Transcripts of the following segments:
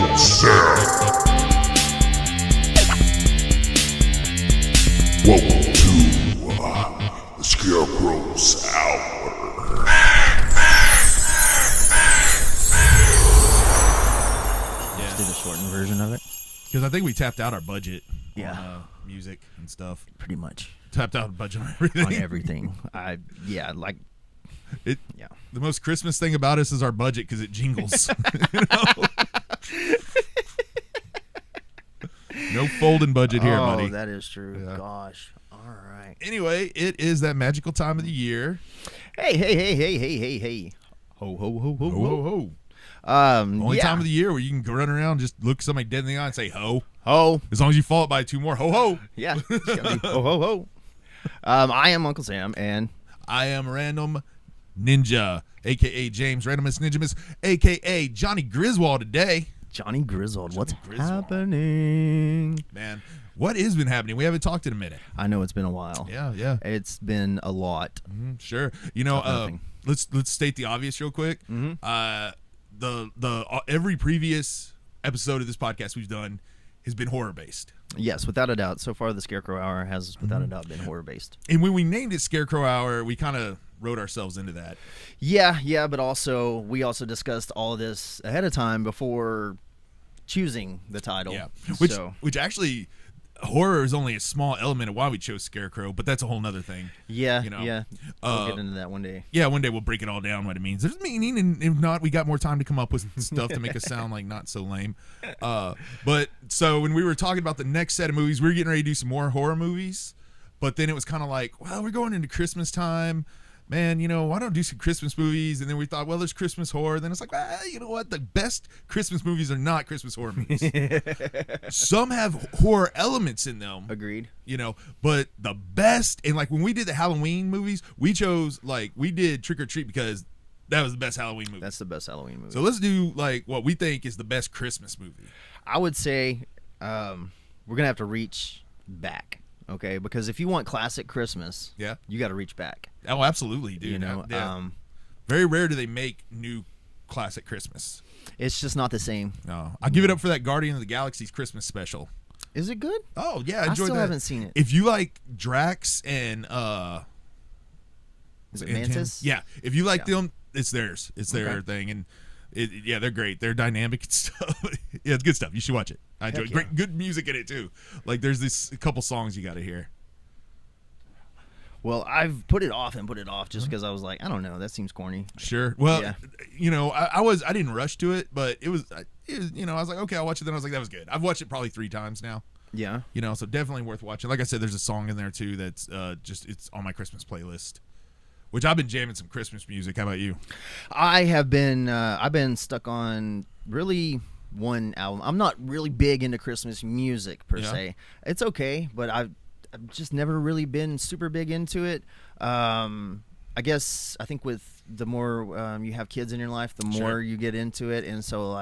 Uncle Sam. Welcome to the Scarecrow's Hour. Yeah, did a shortened version of it. Because I think we tapped out our budget Yeah. on music and stuff. Pretty much Tapped out a budget on everything. on everything. Yeah. The most Christmas thing about us is our budget because it jingles. You know? No folding budget here, buddy. Oh, that is true. Yeah. Gosh. All right. Anyway, it is that magical time of the year. Hey. Ho, ho, ho, ho, Ho, ho, ho. Only yeah. time of the year where you can go run around, just look somebody dead in the eye and say, ho. Ho. As long as you follow it by two more, ho, ho. Yeah. It's gotta be ho, ho, ho. I am Uncle Sam, and I am Random Ninja, a.k.a. James Randomous Ninjamus, a.k.a. Johnny Griswold today. Johnny Griswold. What's Griswold. happening? Man, what has been happening? We haven't talked in a minute. I know it's been a while. Yeah. It's been a lot. Sure. You know, Nothing. let's state the obvious real quick. The every previous episode of this podcast we've done has been horror based. Yes, without a doubt. So far, the Scarecrow Hour has, without a doubt, been horror-based. And when we named it Scarecrow Hour, we kind of wrote ourselves into that. Yeah, but also, we also discussed all of this ahead of time before choosing the title. Yeah. So, Which actually, horror is only a small element of why we chose Scarecrow, but that's a whole nother thing. yeah. Uh, We'll get into that one day. Yeah, one day we'll break it all down what it means. There's meaning, and if not, we got more time to come up with stuff to make us sound like not so lame. But so when we were talking about the next set of movies, we were getting ready to do some more horror movies, but then it was kind of like, well, we're going into Christmas time. Man, you know, why don't I do some Christmas movies? And then we thought, well, there's Christmas horror. Then it's like, you know what? The best Christmas movies are not Christmas horror movies. Some have horror elements in them. Agreed. You know, but the best, and like when we did the Halloween movies, we did Trick or Treat because that was the best Halloween movie. That's the best Halloween movie. So let's do like what we think is the best Christmas movie. I would say we're going to have to reach back, okay? Because if you want classic Christmas, Yeah. you got to reach back. Oh, absolutely, dude. You know, Yeah. Very rare do they make new classic Christmas. it's just not the same. No, I'll give it up for that Guardian of the Galaxy's Christmas special. Is it good? Oh yeah, I I enjoyed still that. haven't seen it. If you like Drax and Is it Ant-Man? Mantis? Yeah, if you like Yeah. them, it's theirs. It's their Okay. thing, and they're great. They're dynamic and stuff. Yeah, it's good stuff. You should watch it. I enjoy it. Heck Great, good music in it too. Like there's a couple songs you got to hear. Well, I've put it off just because I was like, I don't know, that seems corny. Sure. Well, Yeah. you know, I didn't rush to it, but it was, you know, I was like, okay, I'll watch it. Then I was like, that was good. I've watched it probably 3 times now. Yeah. You know, so definitely worth watching. Like I said, there's a song in there too that's it's on my Christmas playlist, which I've been jamming some Christmas music. How about you? I've been stuck on really one album. I'm not really big into Christmas music per Yeah. se. It's okay, but I've just never really been super big into it. I think with the more you have kids in your life, the more Sure. you get into it, and so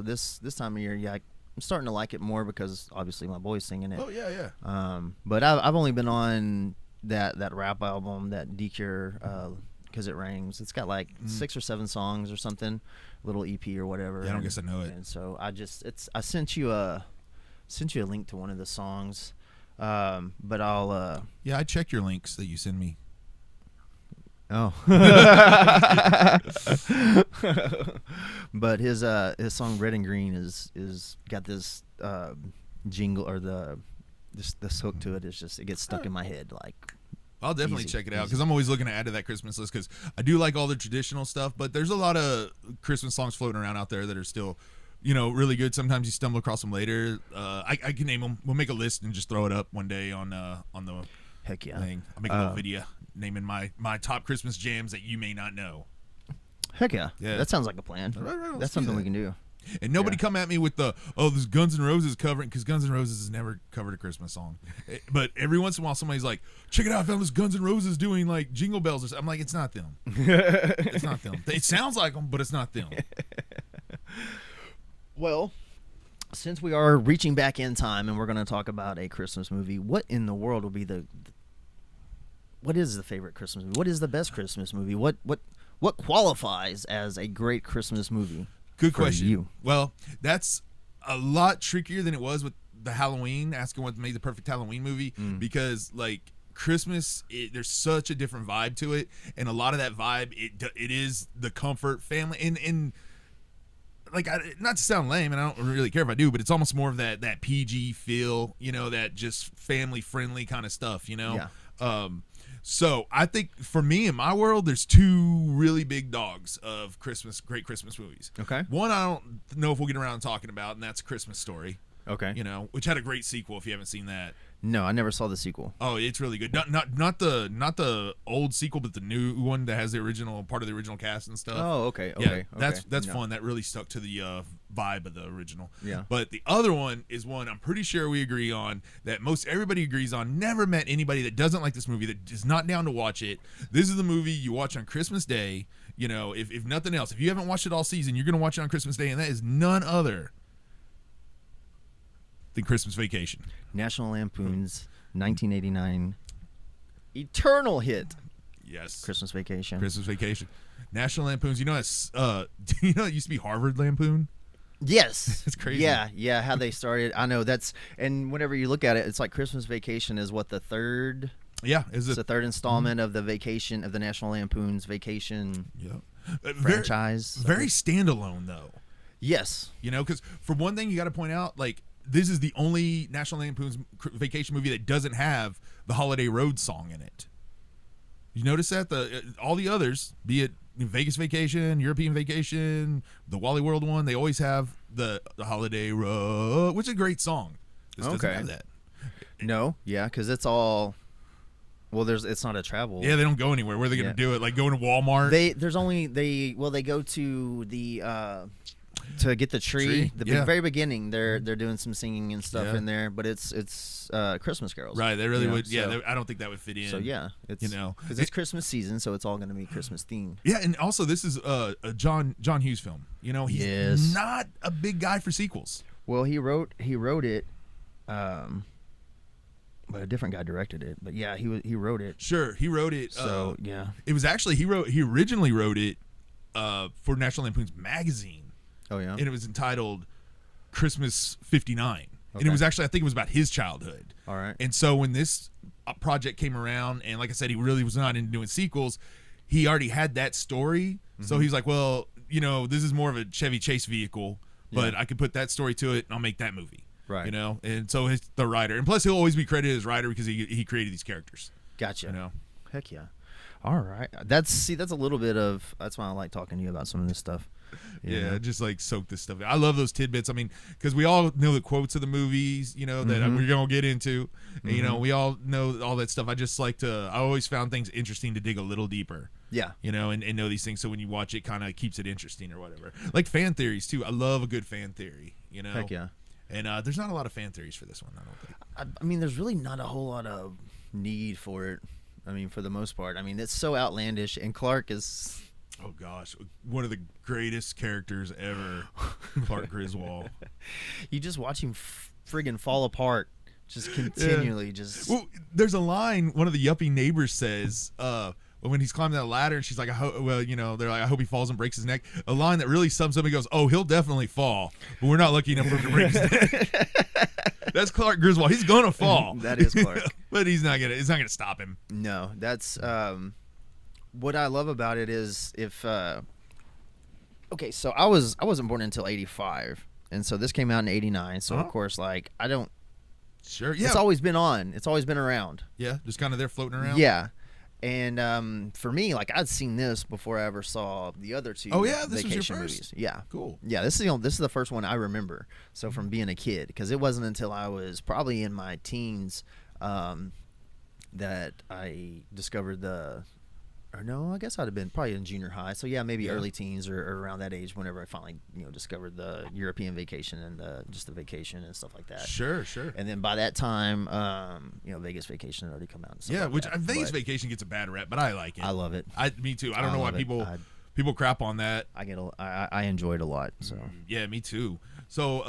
this time of year, yeah, I'm starting to like it more because obviously my boy's singing it. Oh yeah. But I've only been on that rap album, that DQ, because it rings. It's got like 6 or 7 songs or something, little EP or whatever. Yeah, I don't guess I know it. And so I sent you a link to one of the songs, but I'll Yeah, I check your links that you send me. oh. But his song Red and Green is got this jingle, or this hook to it. It's just, it gets stuck in my head like. I'll definitely Easy, check it out easy. because I'm always looking to add to that Christmas list because I do like all the traditional stuff, but there's a lot of Christmas songs floating around out there that are still, you know, really good. Sometimes you stumble across them later. I can name them. We'll make a list and just throw it up one day on the Heck yeah. thing. I'll make a little video naming my top Christmas jams that you may not know. Heck yeah. Yeah. That sounds like a plan. Right, let's That's do something that. we can do. And nobody Yeah. come at me with this Guns N' Roses covering, because Guns N' Roses has never covered a Christmas song. But every once in a while, somebody's like, check it out, I found this Guns N' Roses doing like Jingle Bells or something. I'm like, it's not them. It's not them. It sounds like them, but it's not them. Well, since we are reaching back in time and we're going to talk about a Christmas movie, what in the world will be what is the favorite Christmas movie? What is the best Christmas movie? What qualifies as a great Christmas movie? Good for question. you? Well, that's a lot trickier than it was with the Halloween, asking what made the perfect Halloween movie, because like Christmas, there's such a different vibe to it, and a lot of that vibe, it is the comfort, family, and like, not to sound lame, and I don't really care if I do, but it's almost more of that PG feel, that just family friendly kind of stuff, Yeah. So I think for me, in my world, there's two really big dogs of great Christmas movies. Okay. One I don't know if we'll get around to talking about, and that's A Christmas Story. Okay. Which had a great sequel. If you haven't seen that, No, I never saw the sequel. oh, it's really good. Not the old sequel, but the new one that has the original part of the original cast and stuff. Oh, okay. Yeah, Okay. that's No. fun. That really stuck to the vibe of the original. Yeah. But the other one is one I'm pretty sure we agree on, that most everybody agrees on. Never met anybody that doesn't like this movie, that is not down to watch it. This is the movie you watch on Christmas Day. If nothing else, if you haven't watched it all season, you're gonna watch it on Christmas Day, and that is none other than Christmas Vacation. National Lampoon's 1989 eternal hit, Yes. Christmas Vacation. Christmas Vacation. National Lampoons. Do you know it used to be Harvard Lampoon? Yes. It's crazy. Yeah, how they started. I know and whenever you look at it, it's like Christmas Vacation is what, the third? Yeah. It's the third installment of the vacation of the National Lampoon's Vacation Yeah. franchise. Very standalone, though. Yes. Because for one thing, you got to point out, like, this is the only National Lampoon's Vacation movie that doesn't have the Holiday Road song in it. You notice that? All the others, be it Vegas Vacation, European Vacation, the Wally World one, they always have the Holiday Road, which is a great song. This doesn't have that. No, yeah, because it's all. Well, it's not a travel. Yeah, they don't go anywhere. Where are they going to do it? Like going to Walmart? They go to the to get the tree. Very beginning, they're doing some singing and stuff in there, but it's Christmas carols. Right, they really would. So, I don't think that would fit in. So yeah, it's because it's Christmas season, so it's all going to be Christmas themed. Yeah, and also this is a John Hughes film. He's not a big guy for sequels. Well, he wrote it, but a different guy directed it. But yeah, he wrote it. Sure, he wrote it. So yeah, it was actually he originally wrote it for National Lampoon's magazine. Oh yeah, and it was entitled Christmas '59, and Okay. it was actually, I think it was about his childhood. all right. And so when this project came around, and like I said, he really was not into doing sequels. He already had that story, so he's like, well, this is more of a Chevy Chase vehicle, but I could put that story to it, and I'll make that movie. Right. And so he's the writer, and plus he'll always be credited as writer because he created these characters. Gotcha. Heck yeah. All right. That's a little bit of. That's why I like talking to you about some of this stuff. Yeah, just like soak this stuff. I love those tidbits. I mean, because we all know the quotes of the movies, that we're gonna get into. And, we all know all that stuff. I just like I always found things interesting to dig a little deeper. Yeah. And know these things. So when you watch it, kind of keeps it interesting or whatever. Like fan theories too. I love a good fan theory. Heck yeah. And there's not a lot of fan theories for this one, I don't think. I mean, there's really not a whole lot of need for it. I mean, for the most part. I mean, it's so outlandish, and Clark is. Oh gosh, one of the greatest characters ever, Clark Griswold. You just watch him friggin' fall apart, just continually. Well, there's a line one of the yuppie neighbors says when he's climbing that ladder, and she's like, they're like, I hope he falls and breaks his neck. A line that really sums up. He goes, "Oh, he'll definitely fall, but we're not lucky enough for him to break his neck." That's Clark Griswold. He's gonna fall. That is Clark, but it's not gonna stop him. No, that's what I love about it is if okay, so I wasn't born until 85, and so this came out in 89. So of course, like I don't. Sure. Yeah. It's always been on. It's always been around. Yeah. Just kind of there floating around. Yeah. And for me, like I'd seen this before I ever saw the other two. Oh yeah, this Vacation was your first. movies. Yeah, cool. Yeah, this is the first one I remember. So from being a kid, because it wasn't until I was probably in my teens that I discovered or no, I guess I'd have been probably in junior high. So yeah, maybe early teens or around that age. Whenever I finally discovered the European Vacation and just the Vacation and stuff like that. Sure. And then by that time, Vegas Vacation had already come out. And stuff like which that. Vegas Vacation gets a bad rep, but I like it. I love it. Me too. I don't know why people crap on that. I enjoy it a lot. So yeah, me too. So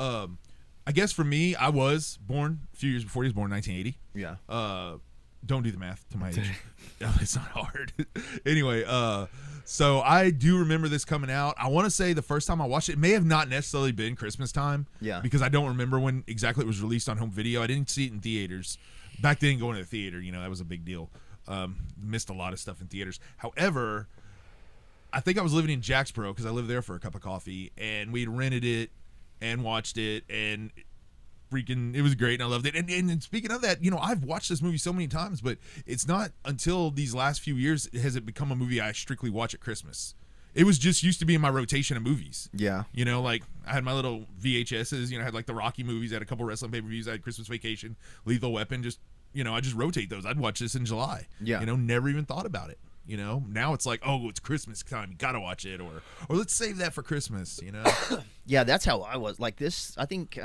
I guess for me, I was born a few years before he was born, 1980. yeah. Don't do the math to my age. It's not hard. Anyway, so I do remember this coming out. I want to say the first time I watched it may have not necessarily been Christmas time. Yeah. Because I don't remember when exactly it was released on home video. I didn't see it in theaters. Back then, going to the theater, that was a big deal. Missed a lot of stuff in theaters. However, I think I was living in Jacksboro because I lived there for a cup of coffee, and we'd rented it and watched it, and it was great, and I loved it. And speaking of that, I've watched this movie so many times, but it's not until these last few years has it become a movie I strictly watch at Christmas. It was just used to be in my rotation of movies. Yeah. Like I had my little VHSs, I had like the Rocky movies, I had a couple wrestling pay-per-views, I had Christmas Vacation, Lethal Weapon, just, I just rotate those. I'd watch this in July. Yeah. Never even thought about it. Now it's like, oh, it's Christmas time, you gotta watch it, or let's save that for Christmas, Yeah, that's how I was. Like this, I think,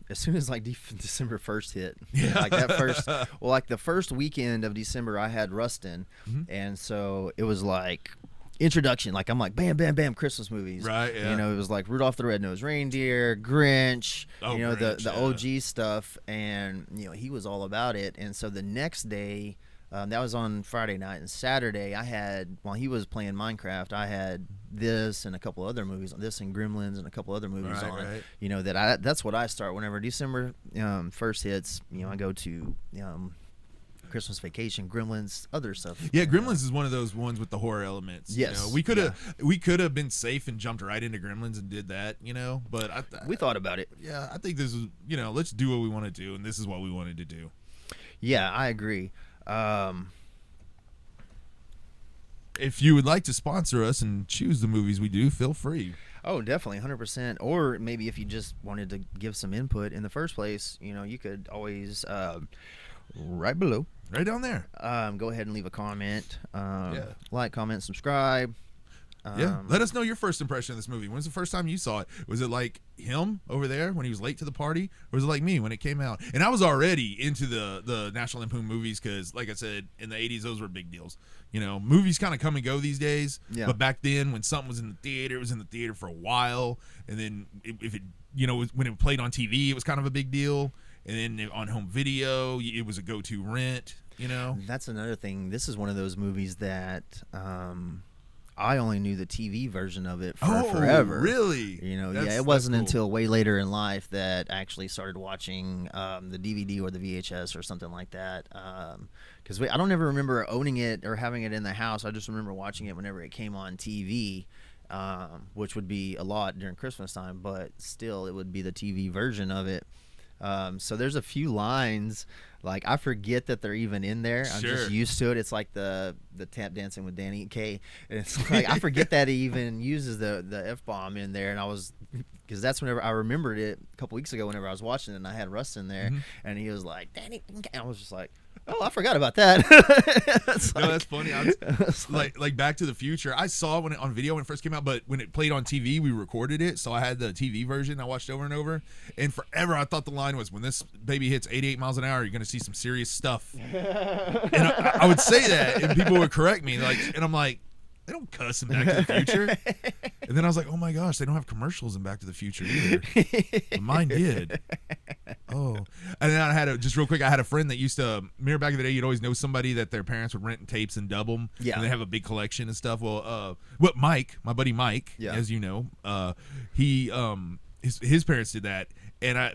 as soon as like December 1st hit, like that first, like the first weekend of December, I had Rustin, and so it was like introduction. Like I'm like, bam, bam, bam, Christmas movies. Right. Yeah. It was like Rudolph the Red-Nosed Reindeer, Grinch, Grinch, the OG stuff, and he was all about it. And so the next day. That was on Friday night, and Saturday I had, while he was playing Minecraft, I had this and a couple other movies, this and Gremlins and a couple other movies on. Right. That's what I start whenever December 1st hits. I go to Christmas Vacation, Gremlins, other stuff. Yeah, Gremlins is one of those ones with the horror elements. Yes, we could have been safe and jumped right into Gremlins and did that. But we thought about it. Yeah, I think this is let's do what we want to do, and this is what we wanted to do. Yeah, I agree. If you would like to sponsor us and choose the movies we do, feel free. Oh, definitely, 100%. Or maybe if you just wanted to give some input in the first place, you could always right below, right down there, go ahead and leave a comment. Like, comment, subscribe. Let us know your first impression of this movie. When was the first time you saw it? Was it like him over there when he was late to the party, or was it like me when it came out? And I was already into the National Lampoon movies because, like I said, in the 80s, those were big deals. Movies kind of come and go these days. Yeah. But back then, when something was in the theater, it was in the theater for a while. And then if it, when it played on TV, it was kind of a big deal. And then on home video, it was a go-to rent. That's another thing. This is one of those movies that I only knew the TV version of it for forever. Really? It wasn't until way later in life that I actually started watching the DVD or the VHS or something like that. Because I don't ever remember owning it or having it in the house. I just remember watching it whenever it came on TV, which would be a lot during Christmas time, but still it would be the TV version of it. So there's a few lines, like I forget that they're even in there. I'm just used to it. It's like the tap dancing with Danny Kaye, and it's like I forget that he even uses the F-bomb in there. And because that's whenever I remembered it a couple weeks ago whenever I was watching it, and I had Russ in there, and he was like, Danny, and I was just like, oh, I forgot about that. That's funny. I was, like Back to the Future. I saw it on video when it first came out, but when it played on TV, we recorded it, so I had the TV version I watched over and over. And forever, I thought the line was, "When this baby hits 88 miles an hour, you're going to see some serious stuff." And I would say that, and people would correct me, and I'm like, they don't cuss in Back to the Future. And then I was like, oh my gosh, they don't have commercials in Back to the Future either. But mine did. Oh. And then I had a friend that used to, remember back in the day, you'd always know somebody that their parents would rent tapes and dub them. Yeah. And they have a big collection and stuff. Well, Mike, my buddy Mike, as you know, his parents did that.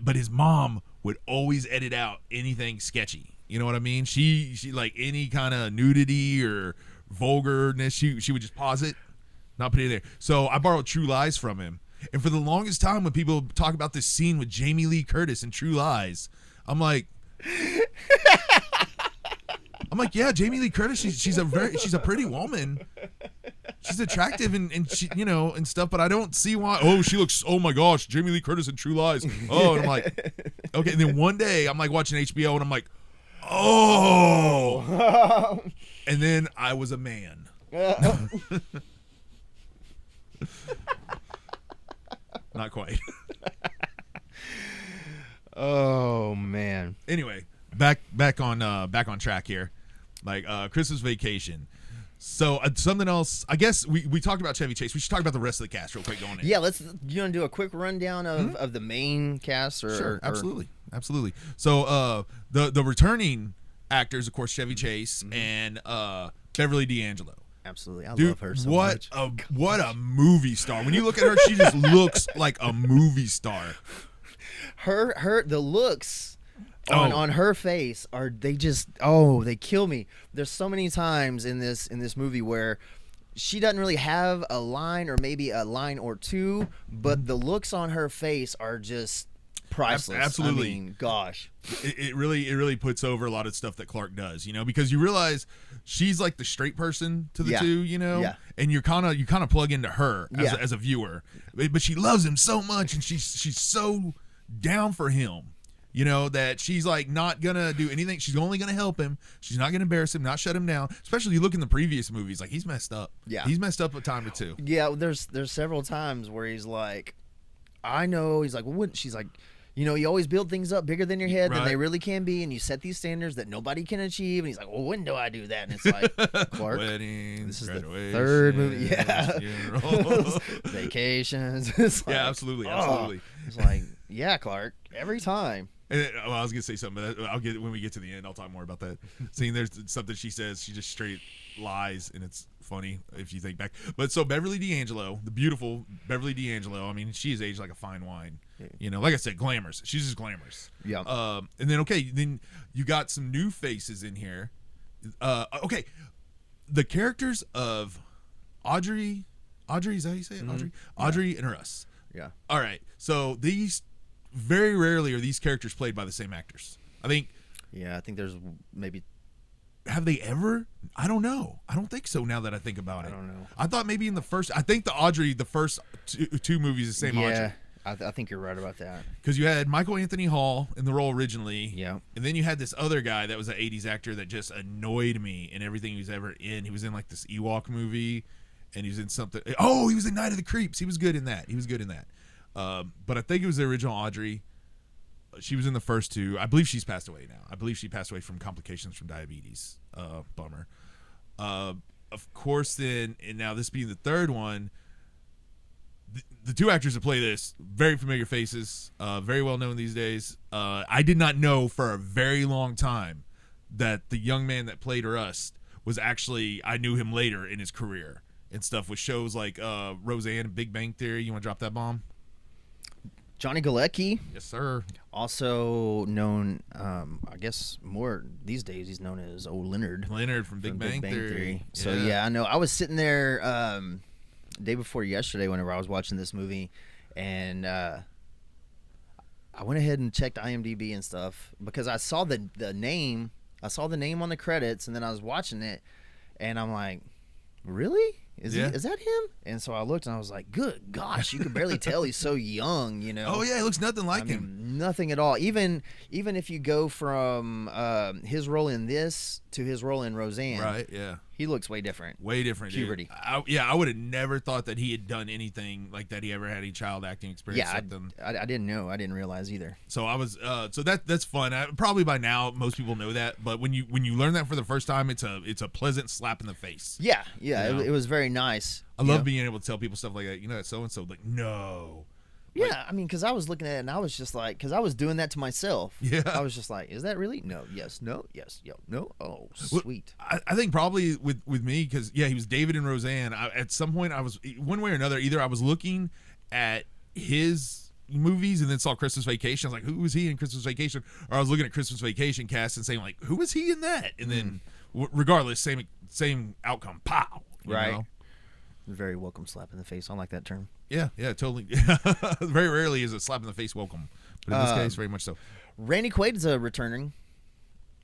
But his mom would always edit out anything sketchy. You know what I mean? She like any kind of nudity or vulgarness, she would just pause it, not put it in there. So I borrowed True Lies from him, and for the longest time when people talk about this scene with Jamie Lee Curtis in True Lies, I'm like yeah, Jamie Lee Curtis, she's a pretty woman, she's attractive and she, and stuff, but I don't see why she looks, oh my gosh, Jamie Lee Curtis in True Lies, and I'm like, okay. And then one day I'm like watching HBO and I'm like, oh. And then I was a man. Not quite. Oh man. Anyway, back on track here. Like Christmas Vacation. So something else. I guess we talked about Chevy Chase. We should talk about the rest of the cast real quick going in. Yeah, let's. You want to do a quick rundown of the main cast? Sure, absolutely. So the returning actors, of course, Chevy Chase and Beverly D'Angelo. Absolutely, I Dude, love her so much. what a movie star! When you look at her, she just looks like a movie star. The looks on her face they kill me. There's so many times in this movie where she doesn't really have a line or maybe a line or two, but the looks on her face are just priceless. Absolutely. I mean, gosh. It really puts over a lot of stuff that Clark does, because you realize she's like the straight person to the two, Yeah. and you kind of plug into her as a viewer, but she loves him so much, and she's so down for him, that she's like not gonna do anything. She's only gonna help him. She's not gonna embarrass him, not shut him down. Especially you look in the previous movies, like he's messed up. Yeah, he's messed up a time or two. Yeah, there's several times where he's like, I know. He's like, well, wouldn't she's like. You always build things up bigger than your head than they really can be, and you set these standards that nobody can achieve. And he's like, well, when do I do that? And it's like, Clark, weddings, this is the third movie. Yeah. Vacations. It's like, yeah, absolutely. It's like, yeah, Clark, every time. And, I was going to say something, but I'll get when we get to the end, I'll talk more about that. Seeing there's something she says, she just straight lies, and it's funny if you think back. But so Beverly D'Angelo, the beautiful Beverly D'Angelo, I mean, she is aged like a fine wine. Like I said, glamorous. She's just glamorous. Yeah. And then you got some new faces in here. Okay, the characters of Audrey, is that how you say it? Mm-hmm. Audrey and Russ. Yeah. All right. So these very rarely are these characters played by the same actors. I think. Yeah, I think there's maybe. Have they ever? I don't know. I don't think so. Now that I think about it, I don't know. I thought maybe in the first. I think the first two movies, the same Audrey. Yeah, I think you're right about that. Because you had Michael Anthony Hall in the role originally. Yeah. And then you had this other guy that was an 80s actor that just annoyed me in everything he was ever in. He was in like this Ewok movie, and he was in something. Oh, he was in Night of the Creeps. He was good in that. But I think it was the original Audrey. She was in the first two. I believe she's passed away now. I believe she passed away from complications from diabetes. Bummer. Of course, then, and now this being the third one, the two actors that play this, very familiar faces, very well known these days. I did not know for a very long time that the young man that played Rust was actually, I knew him later in his career and stuff with shows like Roseanne and Big Bang Theory. You want to drop that bomb? Johnny Galecki. Yes, sir. Also known, I guess more these days, he's known as old Leonard. Leonard from Big Bang Theory. So, yeah, I know. I was sitting there day before yesterday whenever I was watching this movie, and I went ahead and checked IMDb and stuff because I saw the name. I saw the name on the credits, and then I was watching it, and I'm like, really? Is that him? And so I looked and I was like, good gosh, you can barely tell he's so young, Oh yeah, he looks nothing like him. Nothing at all. Even if you go from his role in this to his role in Roseanne, right? Yeah, he looks way different. Way different. Puberty. I would have never thought that he had done anything like that. He ever had any child acting experience. Yeah, I didn't know. I didn't realize either. So I was so that's fun. Probably by now most people know that, but when you learn that for the first time, it's a pleasant slap in the face. Yeah. It was very nice. I love being able to tell people stuff like that. That so and so, like, no. Yeah, I mean, because I was looking at it and I was just like, because I was doing that to myself. Yeah. I was just like, is that really? No, yes, no, yes, yo, no. Oh, sweet. I think probably with me, because, he was David and Roseanne. At some point, I was, one way or another, either I was looking at his movies and then saw Christmas Vacation. I was like, who was he in Christmas Vacation? Or I was looking at Christmas Vacation cast and saying, like, who was he in that? And then, regardless, same outcome. Pow. Right. Know? Very welcome slap in the face. I like that term. Yeah, totally. Very rarely is a slap in the face welcome, but in this case, very much so. Randy Quaid is returning.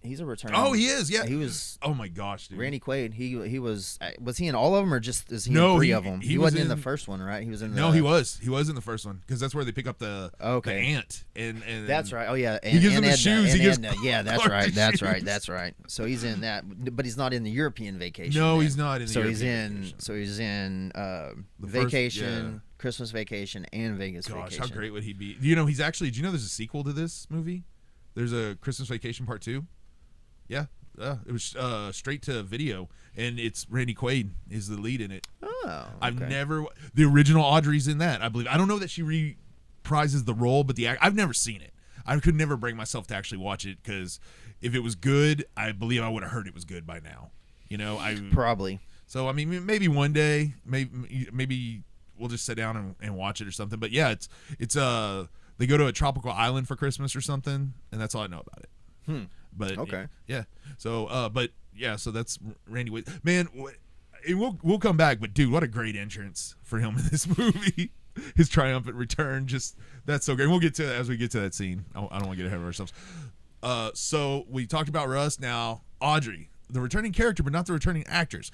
He's a returning. Oh, he is. Yeah, he was. Oh my gosh, dude. Randy Quaid. He was. Was he in all of them, or just is he in three of them? He wasn't in the first one, right? He was in. He was. He was in the first one because that's where they pick up the ant and that's right. Oh yeah, he gives him the shoes. Yeah, that's right. That's right. So he's in that, but he's not in the European Vacation. No, he's not in the European Vacation. So he's in Vacation, Christmas Vacation, and Vegas Vacation. Gosh, how great would he be? Do you know there's a sequel to this movie? There's a Christmas Vacation Part 2. Yeah, it was straight to video, and it's Randy Quaid is the lead in it. Oh, okay. The original Audrey's in that, I believe. I don't know that she reprises the role, but I've never seen it. I could never bring myself to actually watch it because if it was good, I believe I would have heard it was good by now. You know, Probably. So I mean, maybe one day, maybe we'll just sit down and watch it or something. But yeah, it's they go to a tropical island for Christmas or something, and that's all I know about it. But Okay. yeah. So but yeah, so that's Randy Wade. Man, we'll come back, but dude, what a great entrance for him in this movie. His triumphant return, just that's so great. We'll get to that as we get to that scene. I don't want to get ahead of ourselves. So we talked about Russ. Now Audrey, the returning character, but not the returning actors.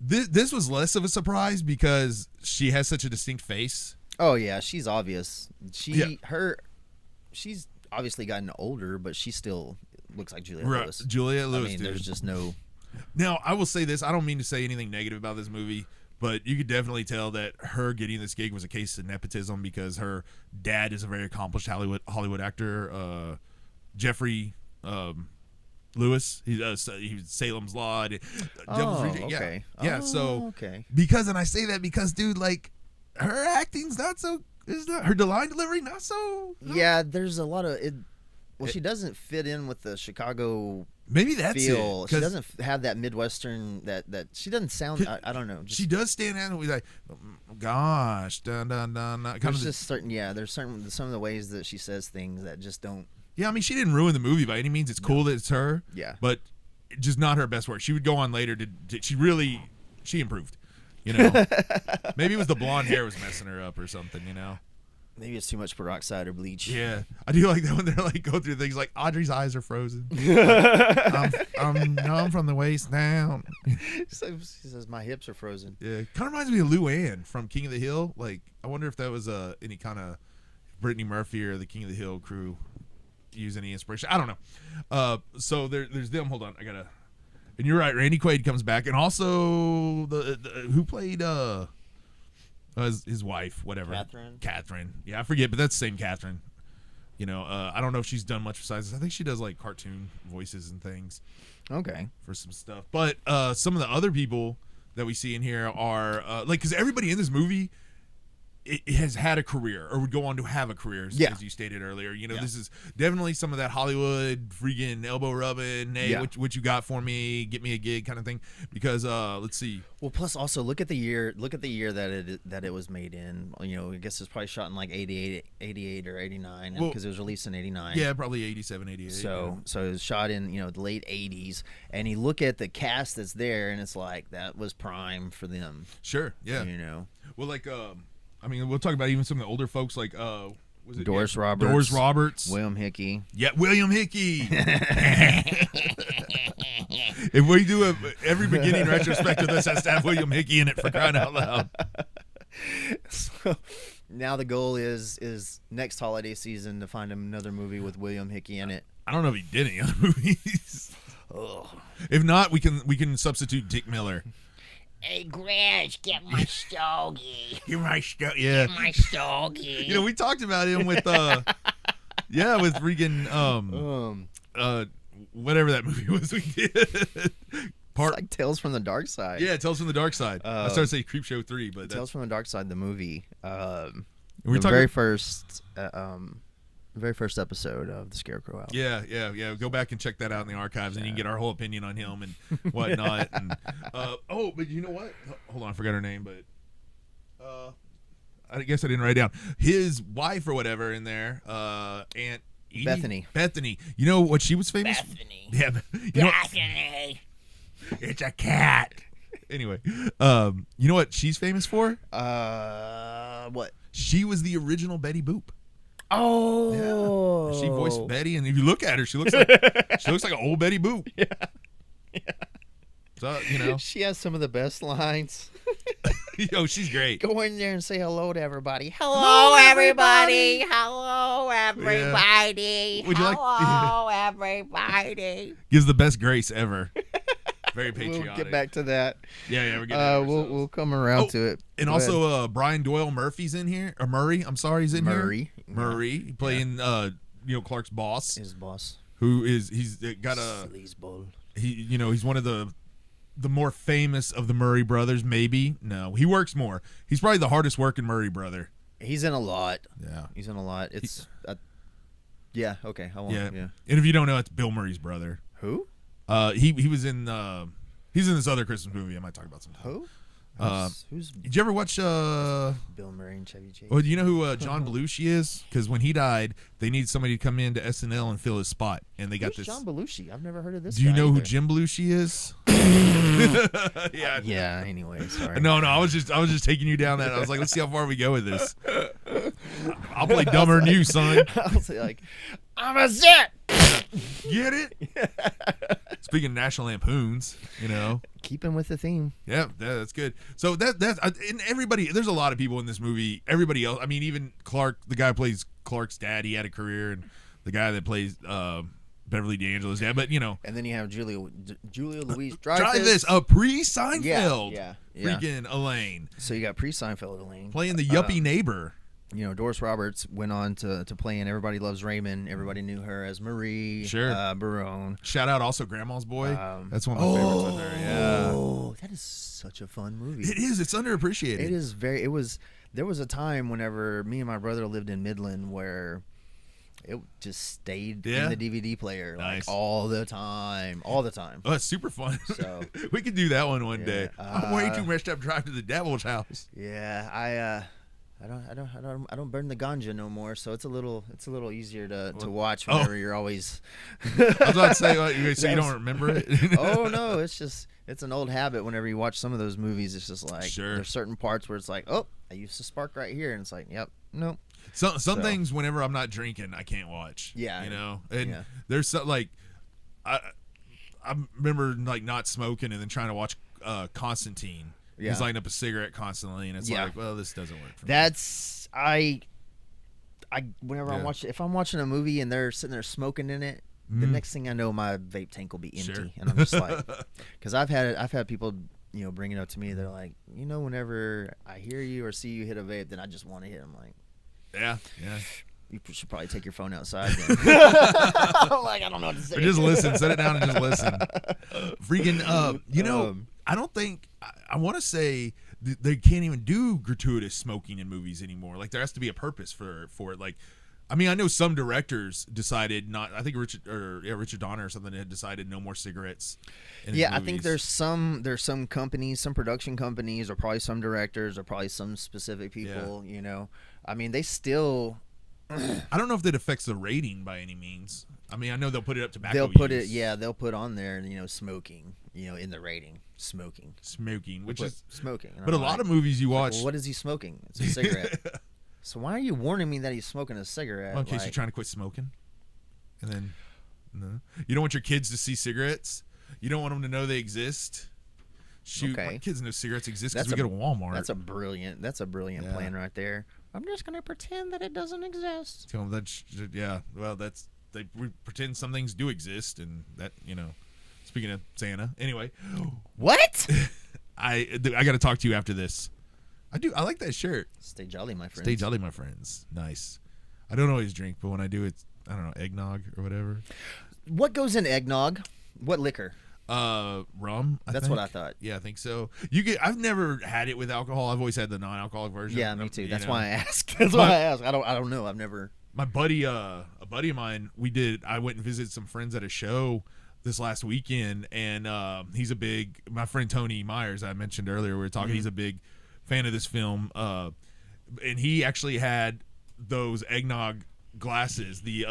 This was less of a surprise because she has such a distinct face. Oh yeah, she's obvious. She's obviously gotten older, but she still looks like Juliette Lewis. Juliette Lewis. I mean, dude. there's just no. Now I will say this. I don't mean to say anything negative about this movie, but you could definitely tell that her getting this gig was a case of nepotism because her dad is a very accomplished Hollywood actor, Jeffrey Lewis. He was Salem's Law. Devil's Reject. Okay. Yeah. Oh, So okay. because, and I say that because, dude, like her acting's not so. Is not her line delivery not so? Yeah, there's a lot of it. Well, she doesn't fit in with the Chicago Maybe that's feel. it. She doesn't have that Midwestern that she doesn't sound. I don't know. Just, She does stand out and be like, gosh, dun dun dun. Kind there's of just certain. Yeah, there's certain some of the ways that she says things that just don't. Yeah, I mean, she didn't ruin the movie by any means. It's cool that it's her. Yeah. But just not her best work. She would go on later to she improved. You know, maybe it was the blonde hair was messing her up or something. You know. Maybe it's too much peroxide or bleach. Yeah, I do like that when they're like go through things like Audrey's eyes are frozen. I'm numb from the waist down. She says my hips are frozen. Yeah, kind of reminds me of Lou Ann from King of the Hill. Like, I wonder if that was any kind of Brittany Murphy or the King of the Hill crew use any inspiration. I don't know. So there's them. Hold on, I gotta. And you're right. Randy Quaid comes back, and also the who played his wife, whatever. Catherine. Yeah, I forget, but that's the same Catherine. You know, I don't know if she's done much besides this. I think she does like cartoon voices and things. Okay. For some stuff. But some of the other people that we see in here are like, because everybody in this movie it has had a career or would go on to have a career, as you stated earlier. You know, this is definitely some of that Hollywood freaking elbow rubbing, hey, what you got for me, get me a gig kind of thing. Because let's see. Well, plus also look at the year that it was made in. You know, I guess it's probably shot in like 88 or 89 because it was released in 89. Yeah, probably 87, 88. So it was shot in, you know, the late 80s, and you look at the cast that's there and it's like that was prime for them. Sure, yeah. You know. Well, like I mean, we'll talk about even some of the older folks like was it Doris Roberts. Doris Roberts. William Hickey. Yeah, William Hickey. If we do every beginning retrospect of this has to have William Hickey in it, for crying out loud. So now the goal is next holiday season to find another movie with William Hickey in it. I don't know if he did any other movies. Ugh. If not, we can substitute Dick Miller. Hey, Grinch, get my stogie. Get my yeah. Get my stogie. You know, we talked about him with with freaking whatever that movie was we did. It's like Tales from the Dark Side. Yeah, Tales from the Dark Side. I started to say Creepshow 3, but Tales from the Dark Side, the movie. We're the very first episode of The ScarecrowHour. Yeah. Go back and check that out in the archives, and you can get our whole opinion on him and whatnot. And but you know what? Hold on, I forgot her name, but I guess I didn't write it down. His wife or whatever in there, Aunt Edie? Bethany. Bethany. You know what she was famous? Bethany. Yeah. Bethany. It's a cat. Anyway, you know what she's famous for? What? She was the original Betty Boop. Oh, yeah. She voiced Betty, and if you look at her, she looks like an old Betty Boop. Yeah. So you know, she has some of the best lines. Yo, she's great. Go in there and say hello to everybody. Hello, everybody. Hello, everybody. Would you like- Hello, everybody. Gives the best grace ever. Very patriotic. We'll get back to that. Yeah, we're getting we'll come around to it. And Go also, ahead. Brian Doyle Murphy's in here. Or Murray, I'm sorry, he's in Murray. here. Murray playing Clark's boss. His boss. He's got a Sleazeball. he's one of the more famous of the Murray brothers. Maybe no, he works more. He's probably the hardest working Murray brother. He's in a lot. Yeah, He's in a lot. It's Yeah. Okay. I won't. Yeah. Yeah. And if you don't know, it's Bill Murray's brother. Who? He was in he's in this other Christmas movie I might talk about sometime. Who? Who's Did you ever watch Bill Murray and Chevy Chase? well, do you know who John Belushi is? Because when he died, they needed somebody to come into SNL and fill his spot, and they got Who's this. John Belushi? I've never heard of this. Do you guy know who either. Jim Belushi is? Yeah. Yeah. Anyway, sorry. No, I was just taking you down that. I was like, let's see how far we go with this. I'll play dumber than you, son. I was like, I'm a zit. Get it? Speaking of National Lampoons, you know. Keeping with the theme. Yeah, that's good. So that's and everybody. There's a lot of people in this movie. Everybody else. I mean, even Clark, the guy who plays Clark's dad, he had a career, and the guy that plays Beverly D'Angelo's dad. But you know, And then you have Julia Louise try Dreyfus. this pre Seinfeld. Yeah. Freaking Elaine So you got pre-Seinfeld Elaine. playing the yuppie neighbor. You know, Doris Roberts went on to play in Everybody Loves Raymond. Everybody knew her as Marie. Sure. Barone. Shout out also Grandma's Boy. That's one of my favorites with her. Oh, that is such a fun movie. It is. It's underappreciated. It is very. It was. There was a time whenever me and my brother lived in Midland where it just stayed Yeah? in the DVD player Nice. like all the time. Oh, it's super fun. So- we could do that one Yeah, day. I'm way too messed up to drive to the devil's house. Yeah, I don't burn the ganja no more, so it's a little easier to watch whenever you're always. I was about to say, so you don't remember it? Oh no, it's an old habit. Whenever you watch some of those movies, it's just like Sure. there's certain parts where it's like, oh, I used to spark right here, and it's like, yep, nope. Some So- things, whenever I'm not drinking, I can't watch. Yeah. you know, and Yeah. there's some like, I remember like not smoking and then trying to watch Constantine. Yeah. He's lighting up a cigarette constantly, and it's Yeah. like, well, this doesn't work for me. That's whenever if I'm watching a movie and they're sitting there smoking in it, the next thing I know, my vape tank will be empty, Sure. and I'm just like, because I've had people, you know, bring it up to me. They're like, you know, whenever I hear you or see you hit a vape, then I just want to hit. I'm like, Yeah. you should probably take your phone outside. Then. I'm like, I don't know what to say. Or just listen, set it down and just listen. Freaking, you know, I don't think I want to say they can't even do gratuitous smoking in movies anymore. Like there has to be a purpose for it. Like, I mean, I know some directors decided not. I think Richard Donner or something had decided no more cigarettes. In his Yeah, I movies. think there's some companies, some production companies, or probably some directors, or probably some specific people. You know, I mean, they still. I don't know if that affects the rating by any means. I mean, I know they'll put it up tobacco. They'll put use. it, yeah. They'll put on there, you know, smoking, you know, in the rating, smoking, Smoking, which Put is. smoking. And But a I'm lot like, of movies you watch. well, what is he smoking? It's a cigarette. So why are you warning me that he's smoking a cigarette? Well, in case Like, you're trying to quit smoking, and then you don't want your kids to see cigarettes. You don't want them to know they exist. Shoot, Okay. my kids know cigarettes exist because That's we go to Walmart. That's a brilliant Yeah. plan right there. I'm just gonna pretend that it doesn't exist. Tell them well, we pretend some things do exist, and that, you know. Speaking of Santa, anyway, What? I got to talk to you after this. I like that shirt. Stay jolly, my friend. Stay jolly, my friends. Nice. I don't always drink, but when I do, it's, I don't know, eggnog or whatever. What goes in eggnog? What liquor? Rum. That's what I thought. Yeah, I think so. I've never had it with alcohol. I've always had the non-alcoholic version. Yeah, me too. You That's know. why I asked. That's why I asked. I don't know. I've never. My buddy, a buddy of mine, I went and visited some friends at a show this last weekend, and he's my friend Tony Myers, I mentioned earlier, we were talking, he's a big fan of this film, and he actually had those eggnog glasses, the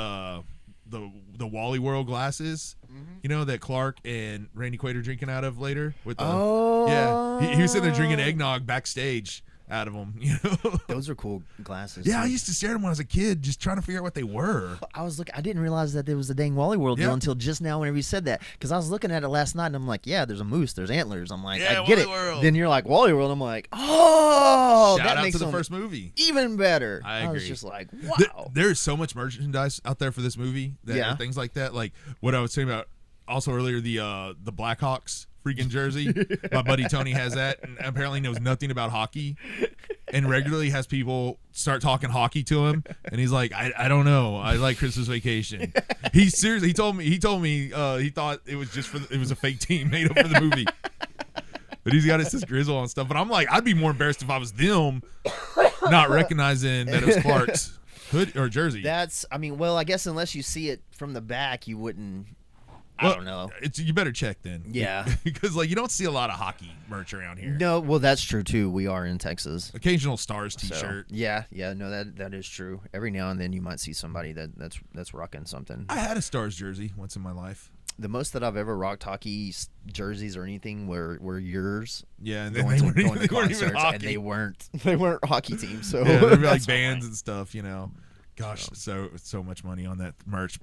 Wally World glasses, you know, that Clark and Randy Quaid are drinking out of later with the, yeah, he was sitting there drinking eggnog backstage out of them, you know. Those are cool glasses. Yeah, I too. used to stare at them when I was a kid, just trying to figure out what they were. I didn't realize that there was a dang Wally World deal Yeah. until just now whenever you said that. Because I was looking at it last night and I'm like, yeah, there's a moose, there's antlers. I'm like, Yeah, I get Wally it. World. Then you're like, Wally World. I'm like, oh, Shout that out makes to the them first movie. even better. I was agree. just like, wow. There is so much merchandise out there for this movie that Yeah. are things like that. Like what I was saying about also earlier, the Blackhawks freaking jersey. My buddy Tony has that, and apparently knows nothing about hockey, and regularly has people start talking hockey to him, and he's like, I don't know, I like Christmas Vacation. He told me he thought it was it was a fake team made up for the movie. But he's got his grizzle on stuff. But I'm like, I'd be more embarrassed if I was them not recognizing that it was Clark's. Hood or jersey? That's, I mean, well, I guess unless you see it from the back, you wouldn't. I Well, don't know. You better check then. Yeah. Because like you don't see a lot of hockey merch around here. No, well, that's true too. We are in Texas. Occasional Stars So, T-shirt. yeah, no, that is true. Every now and then you might see somebody that's rocking something. I had a Stars jersey once in my life. The most that I've ever rocked hockey jerseys or anything were yours. Yeah, and then Going to they weren't even concerts, hockey. and they weren't hockey teams. So Yeah, there'd be like that's bands fine. and stuff, you know. Gosh, so much money on that merch.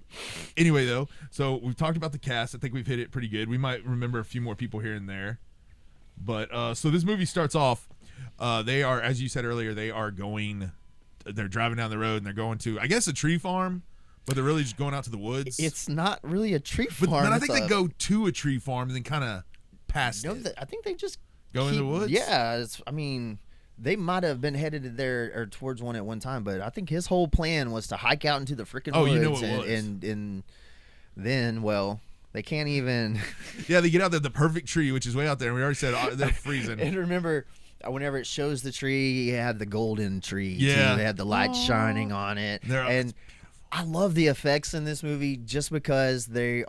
Anyway, though, so we've talked about the cast. I think we've hit it pretty good. We might remember a few more people here and there. But so this movie starts off. They are, as you said earlier, they're driving down the road and they're going to, I guess, a tree farm, but they're really just going out to the woods. It's not really a tree but farm. I think they go to a tree farm and then kind of past No, it. I think they just Go in the woods? Yeah, I mean, they might have been headed there or towards one at one time, but I think his whole plan was to hike out into the freaking woods. You know it was. And then, well, they can't even. Yeah, they get out there, the perfect tree, which is way out there, and we already said they're freezing. And remember, whenever it shows the tree, you have the golden tree. Yeah. too. They had the light shining on it, and I love the effects in this movie just because they're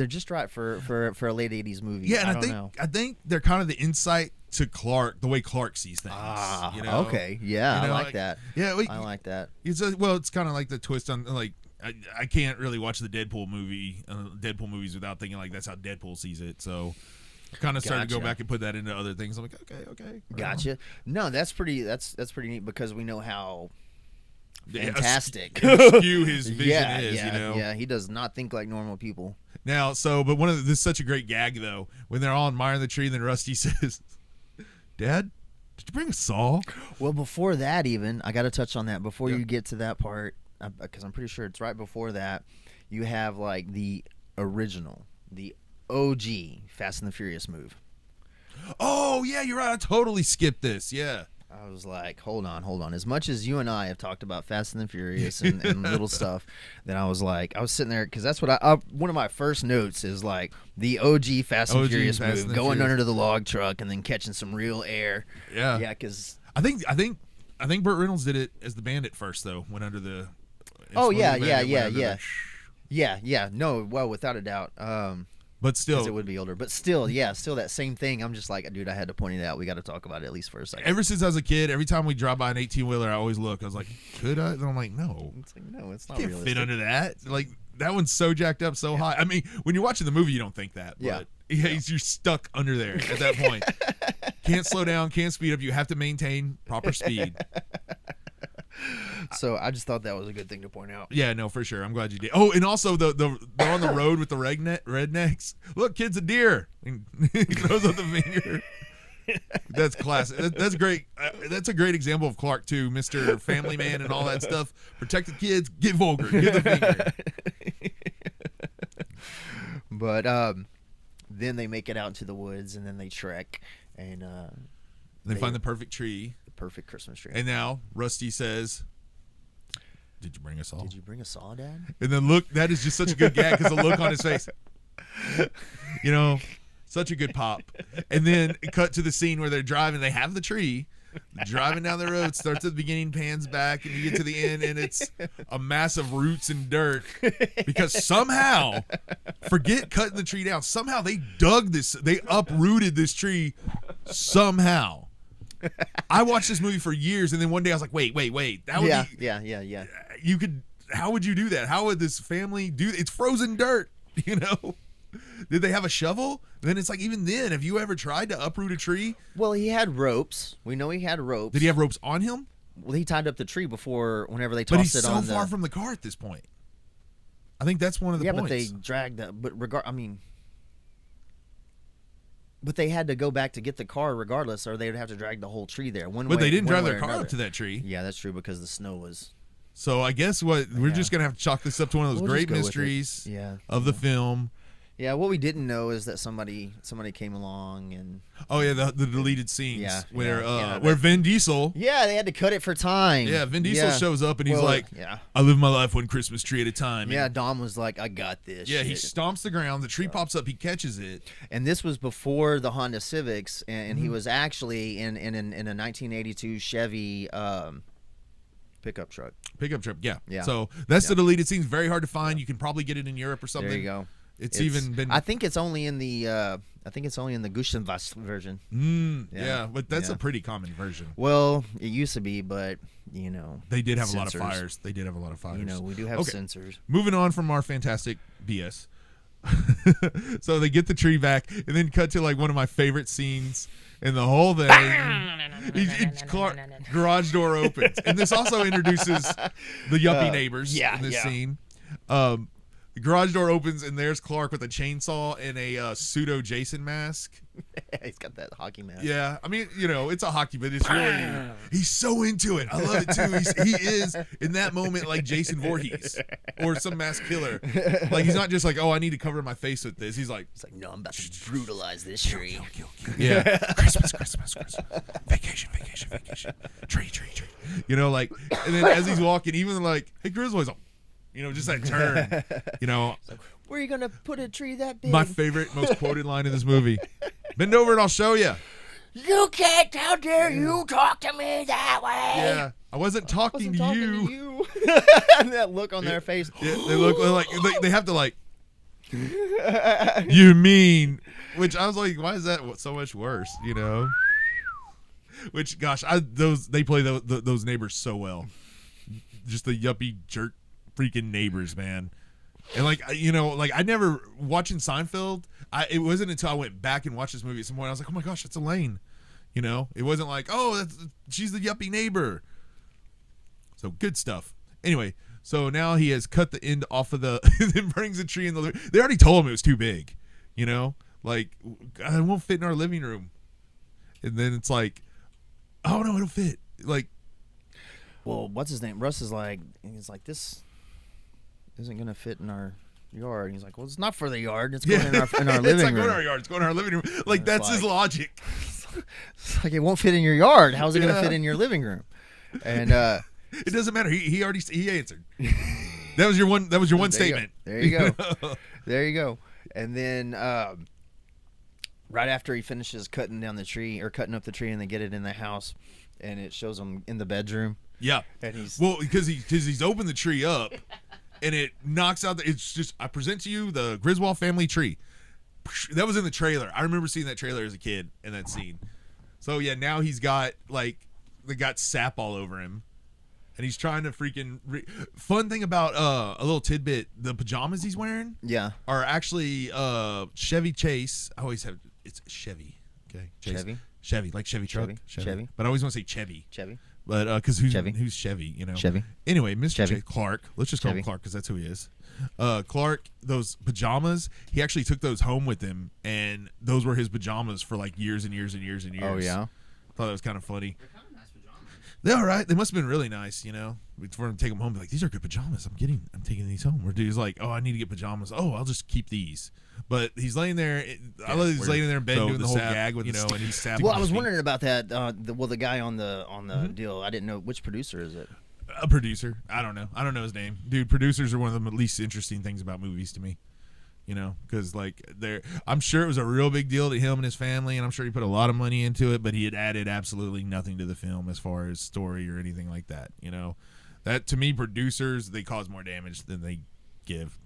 just right for a late 80s movie. Yeah, and I don't know. I think they're kind of the insight to Clark, the way Clark sees things. You know? Okay, yeah, You know, I like that. Yeah, I like that. It's kind of like the twist on like I can't really watch the Deadpool movies without thinking like that's how Deadpool sees it. So I kind of started to go Gotcha. back and put that into other things. I'm like, okay. Gotcha. No, that's pretty neat because we know how Yeah, fantastic askew his vision is. You know. Yeah, he does not think like normal people. Now, but this is such a great gag though when they're all admiring the tree, and then Rusty says, "Dad, did you bring a saw?" Well, before that, even I got to touch on that before you get to that part, because I'm pretty sure it's right before that. You have like the original, the OG Fast and the Furious move. Oh yeah, you're right. I totally skipped this. Yeah. I was like, hold on. As much as you and I have talked about Fast and the Furious and little stuff, then I was sitting there because that's what one of my first notes is like the OG Fast and Furious Fast move, and going Furious. under the log truck and then catching some real air. Yeah. Yeah, because I think Burt Reynolds did it as the bandit first though. Went under the. Oh, exploded yeah, bandit, yeah, went yeah, under yeah. the Yeah. No, well, without a doubt. But 'Cause still, it would be older, but still that same thing. I'm just like, dude, I had to point it out. We got to talk about it at least for a second. ever since I was a kid, every time we drive by an 18-wheeler, I always look. I was like, could I? And I'm like, no, It's like, no, it's not can't realistic. fit under that. Like that one's so jacked up, so high. I mean, when you're watching the movie, you don't think that. Yeah. But you're stuck under there at that point. Can't slow down, can't speed up. You have to maintain proper speed. So I just thought that was a good thing to point out. Yeah, no, for sure. I'm glad you did. Oh, and also they're on the road with the rednecks. Look, kid's a deer. And he throws up the finger. That's classic. That's great. That's a great example of Clark too, Mr. Family Man and all that stuff. Protect the kids. Get vulgar. Give the finger. But then they make it out into the woods and then they trek and They find the perfect tree. the perfect Christmas tree. And now Rusty says, "Did you bring us all?" Did you bring a saw, Dad? And then look, that is just such a good gag because the look on his face. You know, such a good pop. And then it cut to the scene where they're driving. They have the tree. Driving down the road, starts at the beginning, pans back, and you get to the end, and it's a mass of roots and dirt. Because somehow, forget cutting the tree down. Somehow they uprooted this tree. Somehow. I watched this movie for years, and then one day I was like, wait. That would be, Yeah. you could, how would you do that? How would this family do it's frozen dirt, you know? Did they have a shovel? Then it's like, even then, have you ever tried to uproot a tree? Well, he had ropes. We know he had ropes. Did he have ropes on him? Well, he tied up the tree whenever they But tossed he's it so on far the. from the car at this point. I think that's one of the Yeah, points. but they dragged that. But they had to go back to get the car regardless, or they would have to drag the whole tree there. But they didn't drive their car up to that tree. Yeah, that's true because the snow was. So I guess we're just gonna have to chalk this up to one of those We'll great just go with it. mysteries Yeah. of the film. Yeah, what we didn't know is that somebody came along and. Oh yeah, the deleted scenes Yeah, where yeah, where Vin Diesel. Yeah, they had to cut it for time. Yeah, Vin Diesel Yeah. shows up and he's Well, like, yeah. "I live my life one Christmas tree at a time." Yeah, And, Dom was like, I got this. yeah, he shit. stomps the ground. The tree pops up. He catches it. And this was before the Honda Civics, and Mm-hmm. he was actually in a 1982 Chevy Pickup truck. Pickup truck. Yeah. Yeah. So that's Yeah. the deleted scene. Very hard to find. You can probably get it in Europe or something. There you go. It's even been. I think it's only in the. I think it's only in the Gustenwas version. Yeah, but that's Yeah. a pretty common version. Well, it used to be, but They did have a lot of censors. fires. They did have a lot of fires. We do have Okay. censors. Moving on from our fantastic BS. So they get the tree back, and then cut to like one of my favorite scenes in the whole thing. Clark, garage door opens, and this also introduces the yuppie neighbors in this scene. The garage door opens, and there's Clark with a chainsaw and a pseudo Jason mask. He's got that hockey mask. Yeah, I mean, it's a hockey, but it's really he's so into it. I love it too. He is in that moment like Jason Voorhees or some mass killer. Like he's not just like, oh, I need to cover my face with this. He's like, No, I'm about to brutalize this tree. yeah, Christmas, vacation, tree. Like, and then as he's walking, even like, hey, Grizzly's like, just that turn. Where are you gonna put a tree that big? My favorite, most quoted line in this movie. Bend over and I'll show you. You can't. How dare you talk to me that way? Yeah, I wasn't talking to you. And that look on their face. Yeah, they look like they have to like. You mean? Which I was like, why is that so much worse? Which gosh, they play those neighbors so well. Just the yuppie jerk freaking neighbors, man. And I never watching Seinfeld. It wasn't until I went back and watched this movie at some point I was like, oh my gosh, that's Elaine. It wasn't like, oh, she's the yuppie neighbor. So good stuff. Anyway, so now he has cut the end off of the, then brings the tree in the. They already told him it was too big. Like it won't fit in our living room. And then it's like, oh no, it'll fit. Like, well, what's his name? Russ is like, this isn't gonna fit in our yard. And he's like, well, it's not for the yard. It's going in our living room. It's not going in our yard. It's going in our living room. Like that's his logic. It's like it won't fit in your yard. How's it gonna fit in your living room? And it doesn't matter. He answered. That was your one. That was your one statement. There you go. There you go. And then right after he finishes cutting up the tree, and they get it in the house, and it shows him in the bedroom. Yeah. And he's because he's opened the tree up, and it knocks out. It's just, I present to you the Griswold family tree. That was in the trailer. I remember seeing that trailer as a kid in that scene. So yeah, now he's got they got sap all over him. And he's trying to freaking fun thing about a little tidbit, the pajamas he's wearing are actually Chevy Chase. I always have it's Chevy. Okay. Chase. Chevy, like Chevy truck. Chevy. But I always want to say Chevy. Chevy. But because who's Chevy. Chevy, Chevy. Anyway, Mr. Chevy. Clark. Let's just call him Chevy. Clark because that's who he is. Clark, those pajamas, he actually took those home with him, and those were his pajamas for like years and years and years and years. Oh yeah. Thought that was kind of funny. They're all right. They must have been really nice, for him to take them home. Be like, these are good pajamas. I'm taking these home. Where dude's like, oh, I need to get pajamas. Oh, I'll just keep these. But he's laying there. I love he's laying there in bed doing the whole gag with and he's sapping. Well, I was wondering about that. The guy on the deal. I didn't know which producer is it. A producer. I don't know his name. Dude, producers are one of the least interesting things about movies to me. Because I'm sure it was a real big deal to him and his family, and I'm sure he put a lot of money into it, but he had added absolutely nothing to the film as far as story or anything like that. That to me, producers, they cause more damage than they give.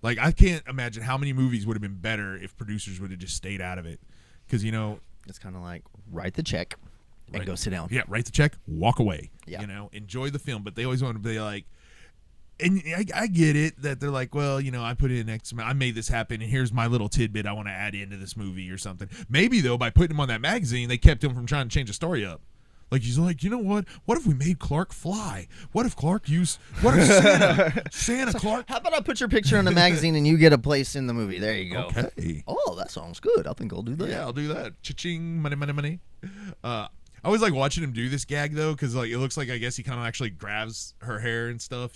Like I can't imagine how many movies would have been better if producers would have just stayed out of it. Because it's kind of like write the check and go sit down. Yeah, write the check, walk away. Yeah. Enjoy the film, but they always want to be like. And I get it that they're like, well, I put in X amount, I made this happen, and here's my little tidbit I want to add into this movie or something. Maybe though, by putting him on that magazine, they kept him from trying to change the story up. Like he's like, you know what? What if we made Clark fly? What if Santa Clark? How about I put your picture on the magazine and you get a place in the movie? There you go. Okay. Oh, that sounds good. I think I'll do that. Yeah, I'll do that. Cha-ching, money. I always like watching him do this gag though, because it looks like I guess he kind of actually grabs her hair and stuff,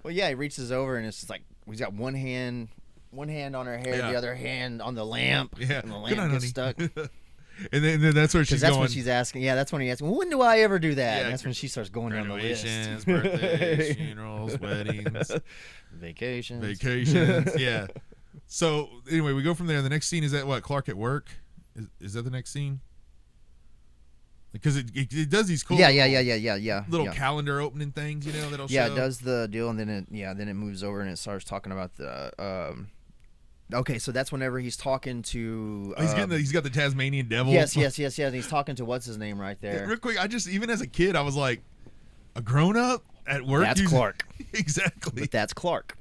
Well, yeah, he reaches over and it's just like he's got one hand on her hair, the other hand on the lamp. Yeah, and the good lamp night, gets honey. stuck. And then that's where she's that's going. when she's asking. Yeah, that's when he asks, well, when do I ever do that? Yeah, And that's when she starts going down the list. Graduations, birthdays, funerals, weddings, vacations. Yeah. So anyway, we go from there. The next scene is at what? Clark at work. Is that the next scene? Yeah, the next scene is Clark at work. Yeah, and he's got the tree. Is that the next scene? Yeah. So anyway, we go from there. The next scene is at what? Clark at work. Is that the next scene? Is that the next scene? because it does these cool Yeah. little yeah. calendar opening things, that'll Yeah, show. it does the deal, and then it moves over and it starts talking about the. Okay, so that's whenever he's talking to. Oh, he's got the Tasmanian devil. Yes. And he's talking to what's his name right there. Real quick, even as a kid, I was like, a grown up at work. That's Clark. Exactly. But that's Clark.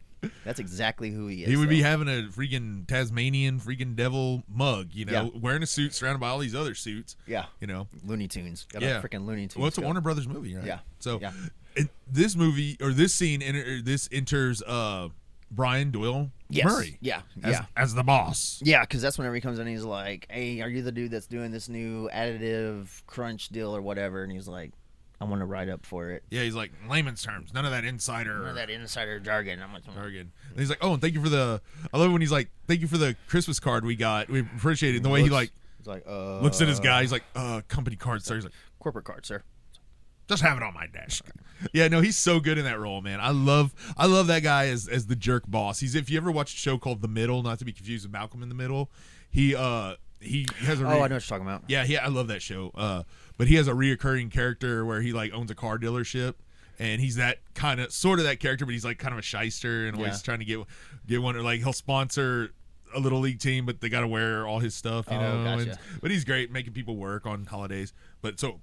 That's exactly who he is. He would be though. having a freaking Tasmanian freaking devil mug, Yeah. wearing a suit surrounded by all these other suits. Yeah. Looney Tunes. Got Yeah. a freaking Looney Tunes. Well, it's a go. Warner Brothers movie, right? Yeah. So Yeah. This movie or this scene, this enters Brian Doyle Yes. Murray. Yeah. As the boss. Yeah, because that's whenever he comes in, he's like, "Hey, are you the dude that's doing this new additive crunch deal or whatever?" And he's like, "I want to write up for it." Yeah, he's like, layman's terms, none of that insider None of that insider jargon. I'm like, jargon. And he's like, oh, and thank you for the. I love when he's like, thank you for the Christmas card we got. We appreciate it. And the way he like he's like, looks at his guy. He's like, company card, sir. He's like, corporate card, sir. just have it on my desk. Yeah, no, he's so good in that role, man. I love that guy as the jerk boss. If you ever watched a show called The Middle, not to be confused with Malcolm in the Middle, he has a I know what you're talking about. yeah, I love that show. But he has a reoccurring character where he like owns a car dealership, and he's that kind of sort of that character, but he's like kind of a shyster and always trying to get one, or like he'll sponsor a little league team, but they got to wear all his stuff, you know. Gotcha. But he's great making people work on holidays. But so,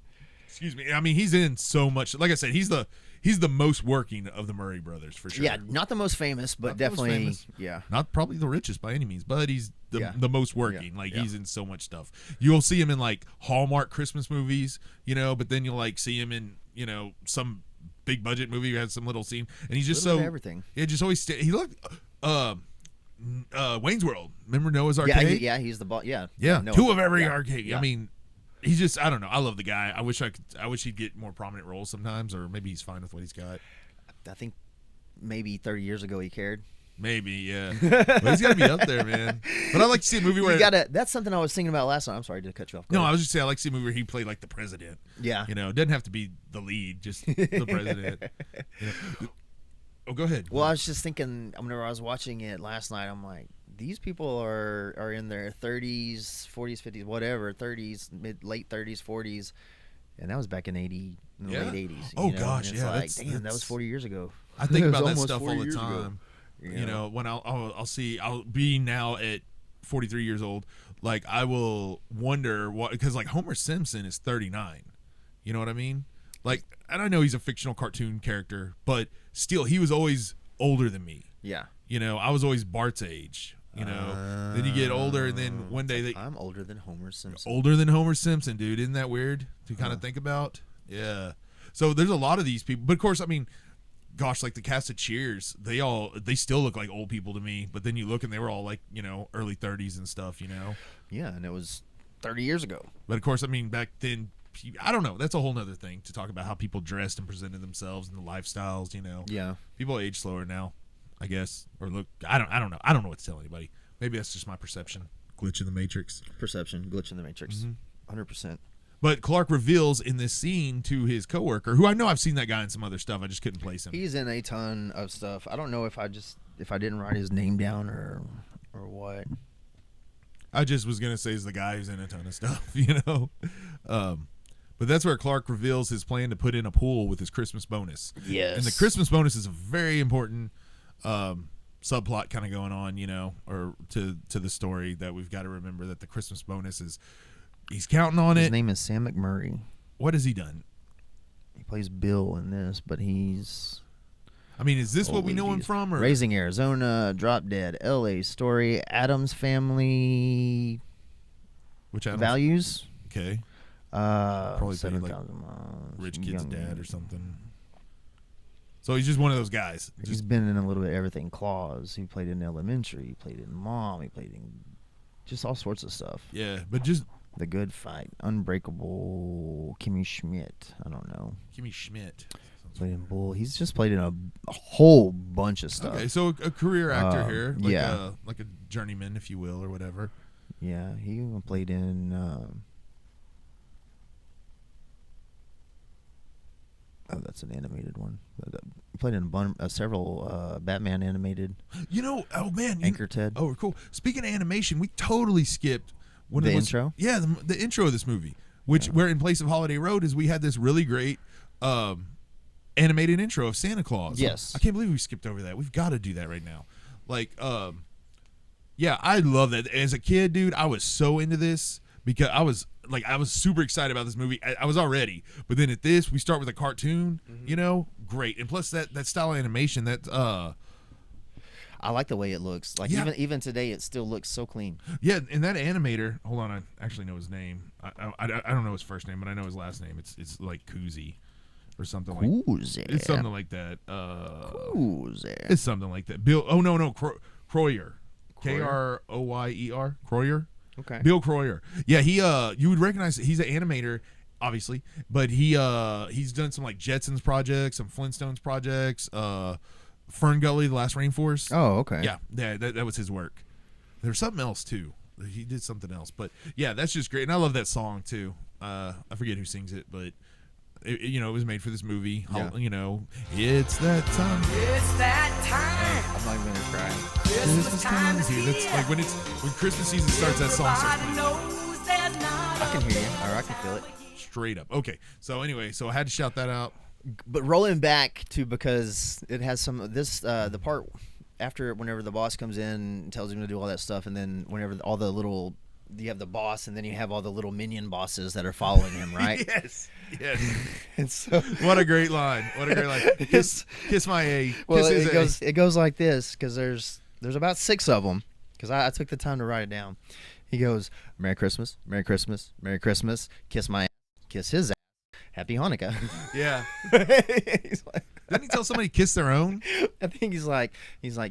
excuse me. I mean, he's in so much. Like I said, he's the most working of the Murray brothers for sure. Yeah, not the most famous, but Not the most definitely, famous. yeah. Not probably the richest by any means, but he's the most working. Yeah. Like Yeah. he's in so much stuff. You'll see him in like Hallmark Christmas movies, but then you'll like see him in some big budget movie who has some little scene, and he's just Little so bit of everything. Yeah, just always he looked. Wayne's World. Remember Noah's Arcade? Yeah, he's the boss. Yeah, Yeah, no, two of every yeah, arcade. yeah. I mean, he's just I don't know. I love the guy. I wish he'd get more prominent roles sometimes, or maybe he's fine with what he's got. I think maybe 30 years ago he cared. Maybe, yeah. But he's got to be up there, man. But I like to see a movie where That's something I was thinking about last time. I'm sorry to cut you off. Go No, ahead. I was just saying I like to see a movie where he played like the president. Yeah. It doesn't have to be the lead, just the president. Oh, go ahead. Well, I was just thinking whenever I was watching it last night, I'm like, these people are in their 30s, 40s, 50s, whatever, 30s, late 30s, 40s, and that was back in the Yeah. late 80s. Oh, you know? gosh, and it's yeah, like, that's- damn, that was that's- 40 years ago. I think It was about that almost stuff 40 all the years ago. time. Yeah. When I'll be now at 43 years old, like I will wonder what, because like Homer Simpson is 39. You know what I mean? Like, and I know he's a fictional cartoon character, but still, he was always older than me. Yeah. I was always Bart's age. Then you get older, and then one day I'm older than Homer Simpson. older than Homer Simpson, dude. Isn't that weird to kind of think about? Yeah. So there's a lot of these people, but of course, I mean, gosh, like the cast of Cheers, they still look like old people to me. But then you look and they were all like early 30s and stuff. Yeah, and it was 30 years ago. But of course, I mean, back then, I don't know. That's a whole nother thing to talk about how people dressed and presented themselves and the lifestyles. Yeah. People age slower now, I guess, or look. I don't know. I don't know what to tell anybody. Maybe that's just my perception. Glitch in the Matrix. Perception, glitch in the Matrix. 100%. But Clark reveals in this scene to his coworker, who I know I've seen that guy in some other stuff. I just couldn't place him. He's in a ton of stuff. I don't know if I didn't write his name down or what. I just was gonna say he's the guy who's in a ton of stuff, But that's where Clark reveals his plan to put in a pool with his Christmas bonus. Yes. And the Christmas bonus is a very important subplot kind of going on, or to the story that we've got to remember that the Christmas bonus is he's counting on His it. name is Sam McMurray. What has he done? He plays Bill in this, but he's I mean, is this what we know him from? Or Raising Arizona, Drop Dead, L.A. Story, Addams Family, which Adams? Values. Okay. Probably played, like, 7,000 Miles. Rich Kid's Young dad Man. or something. So he's just one of those guys. He's been in a little bit of everything. Claus. He played in Elementary. He played in Mom. He played in just all sorts of stuff. Yeah, but just The Good Fight, Unbreakable, Kimmy Schmidt. I don't know. Kimmy Schmidt. Played in Bull. He's just played in a whole bunch of stuff. Okay, so a career actor here, like yeah. like a journeyman, if you will, or whatever. Yeah, he even played in. Oh, that's an animated one. He played in several Batman animated. Oh man, Anchor Ted. Oh, cool. Speaking of animation, we totally skipped The intro? Yeah, the intro of this movie. which where in place of Holiday Road is we had this really great animated intro of Santa Claus. Yes. I can't believe we skipped over that. We've got to do that right now. Like, yeah, I love that. As a kid, dude, I was so into this because I was super excited about this movie. I was already, but then at this, we start with a cartoon, you know, great. And plus that style of animation, that I like the way it looks. Like even today, it still looks so clean. yeah, and that animator, hold on, I actually know his name. I don't know his first name, but I know his last name. It's like Kuzi or something like it's something like that. It's something like that. Bill. Oh no, Croyer. Kroyer. Croyer. Okay. Bill Croyer. Yeah, he you would recognize he's an animator, obviously, but he's done some like Jetsons projects, some Flintstones projects, Fern Gully, The Last Rainforest. Oh, okay. Yeah, that was his work. There was something else too. He did something else, but yeah, that's just great, and I love that song too. I forget who sings it, but it was made for this movie. Yeah. You know, it's that time. It's that time. I'm not even gonna cry. Christmas time is Dude, that's here. like when Christmas season starts, that song starts Everybody playing. knows there's not I can hear you, or I can feel it. Straight up. Okay, so anyway, I had to shout that out. But rolling back to, because it has some of this the part after, whenever the boss comes in and tells him to do all that stuff, and then whenever all the little, you have the boss, and then you have all the little minion bosses that are following him, right? Yes. And so What a great line. Kiss my A. well, Kiss his it A. goes like this, because there's about 6 of them, because I took the time to write it down. He goes, Merry Christmas, Merry Christmas, Merry Christmas, kiss my ass, kiss his ass, Happy Hanukkah. Yeah. He's like, Didn't he tell somebody to kiss their own? I think he's like,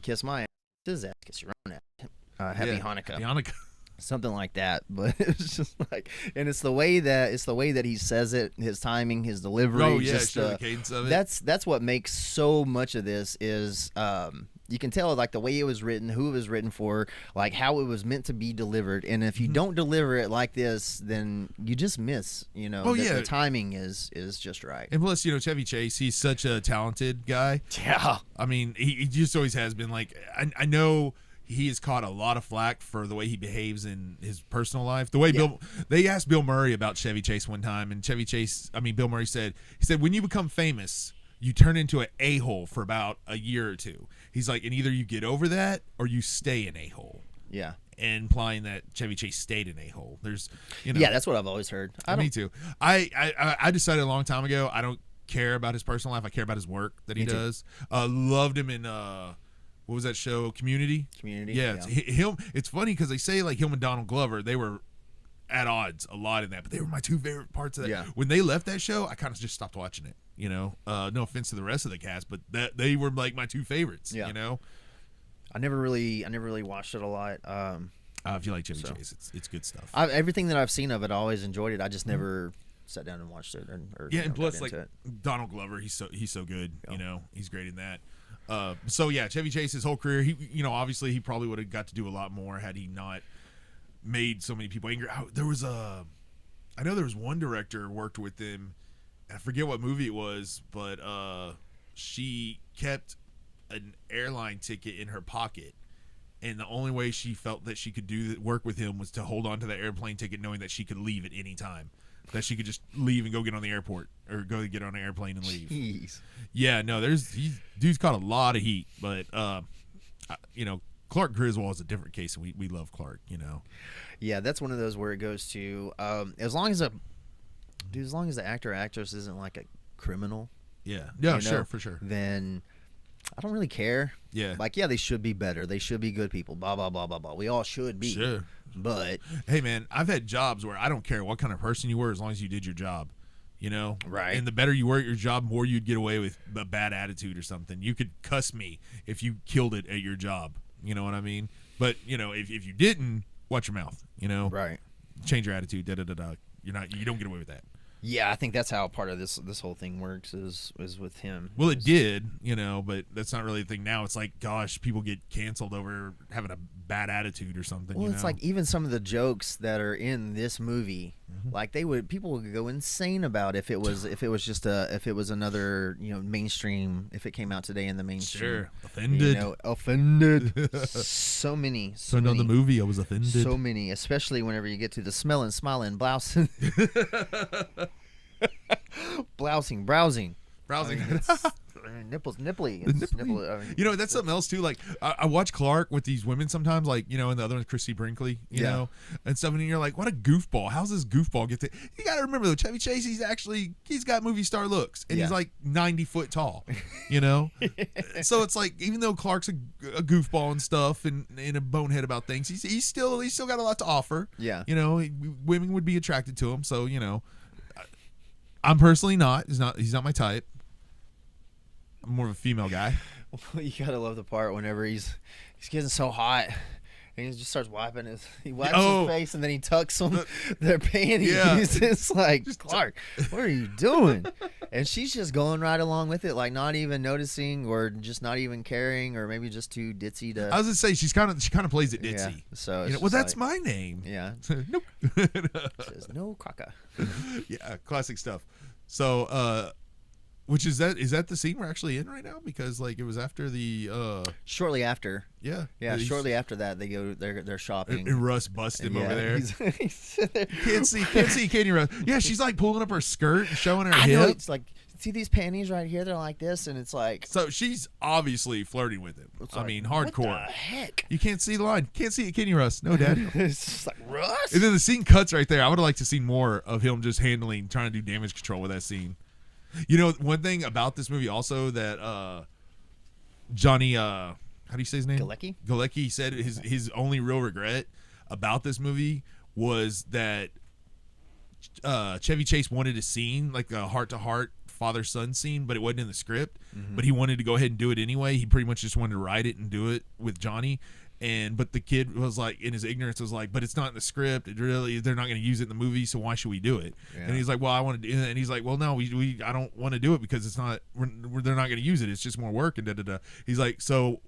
kiss my ass, kiss his ass, kiss your own ass. Happy Yeah. Hanukkah. Happy Hanukkah. Something like that. But it's just like, and it's the way that he says it, his timing, his delivery. Oh yeah, just, sure, the cadence of it. that's what makes so much of this is you can tell, like, the way it was written, who it was written for, like how it was meant to be delivered. And if you don't deliver it like this, then you just miss, the timing is just right. And plus, Chevy Chase, he's such a talented guy. Yeah. I mean, he just always has been. Like, I know he has caught a lot of flack for the way he behaves in his personal life. The way they asked Bill Murray about Chevy Chase one time, and Bill Murray said, when you become famous, you turn into an a-hole for about a year or two. He's like, and either you get over that or you stay an a-hole. Yeah. And implying that Chevy Chase stayed an a-hole. There's, Yeah, that's what I've always heard. Me too. I decided a long time ago, I don't care about his personal life. I care about his work that he does. Loved him in what was that show? Community. Yeah. It's funny because they say like him and Donald Glover, they were at odds a lot in that, but they were my 2 favorite parts of that. Yeah. When they left that show, I kind of just stopped watching it. No offense to the rest of the cast, but they were like my 2 favorites. Yeah. I never really watched it a lot. If you like Chevy Chase, it's good stuff. Everything that I've seen of it, I always enjoyed it. I just never sat down and watched it. And plus, like Donald Glover, he's so good. Yeah. He's great in that. So yeah, Chevy Chase, his whole career, he obviously he probably would have got to do a lot more had he not made so many people angry. I know there was one director worked with him. I forget what movie it was, but she kept an airline ticket in her pocket, and the only way she felt that she could work with him was to hold on to the airplane ticket, knowing that she could leave at any time, that she could just leave and go get on the airport or go get on an airplane and leave. Jeez. Yeah, no, dude's caught a lot of heat, but Clark Griswold is a different case, and we love Clark. Yeah, that's one of those where it goes to as long as the actor or actress isn't like a criminal. Yeah, sure, for sure. Then I don't really care. Yeah. Like, yeah, they should be better. They should be good people. Blah, blah, blah, blah, blah. We all should be. Sure. But hey, man, I've had jobs where I don't care what kind of person you were as long as you did your job. Right. And the better you were at your job, more you'd get away with a bad attitude or something. You could cuss me if you killed it at your job. You know what I mean? But, if you didn't, watch your mouth, Right. Change your attitude, da-da-da-da. You don't get away with that. Yeah, I think that's how part of this whole thing works is with him. Well, it did, but that's not really a thing now. It's like, gosh, people get canceled over having a bad attitude or something. Well, you it's know? like even some of the jokes that are in this movie, like people would go insane about if it was another mainstream, if it came out today in the mainstream. Sure, offended. Offended. so many. So another movie, I was offended. So many, especially whenever you get to the smelling, smiling, blousing, browsing. Browsing. Nipples, nipply. The It's nipply. nipple, That's something else too. Like I watch Clark with these women sometimes, like and the other one's Christy Brinkley, you know, and stuff. And you're like, what a goofball! How's this goofball get to? You got to remember though, Chevy Chase. He's got movie star looks, and he's like 90 foot tall, So it's like even though Clark's a goofball and stuff, and a bonehead about things, he's still got a lot to offer. Yeah. Women would be attracted to him. So I'm personally not. He's not my type. I'm more of a female guy. Well, you gotta love the part whenever he's getting so hot, and he just starts wiping his face, and then he tucks them their panties. Yeah. It's like, Clark, what are you doing? And she's just going right along with it, like not even noticing, or just not even caring, or maybe just too ditzy to. I was gonna say she kind of plays it ditzy. Yeah, so it's well, just that's like, my name. Yeah. Nope. Says no caca. Yeah, classic stuff. So, which is that the scene we're actually in right now? Because like it was after the Shortly after. yeah Shortly after that, they go. They're shopping. and Russ busted him over there. He's there. Can't see, can you, Russ? Yeah, she's like pulling up her skirt and showing her I know, hip. it's like, see these panties right here? They're like this, and it's like, So she's obviously flirting with him. it's I like, mean, what hardcore. the heck? You can't see the line. Can't see it, can you, Russ? No, Dad. It's just like, Russ. And then the scene cuts right there. I would have liked to see more of him just trying to do damage control with that scene. One thing about this movie also that Johnny, how do you say his name? Galecki said his only real regret about this movie was that Chevy Chase wanted a scene, like a heart-to-heart father-son scene, but it wasn't in the script. Mm-hmm. But he wanted to go ahead and do it anyway. He pretty much just wanted to write it and do it with Johnny. But the kid was like, in his ignorance, was like, but it's not in the script. They're not going to use it in the movie, so why should we do it? Yeah. And he's like, well, I want to do it. And he's like, well, no, I don't want to do it because it's not. They're not going to use it. It's just more work and da da da. He's like, so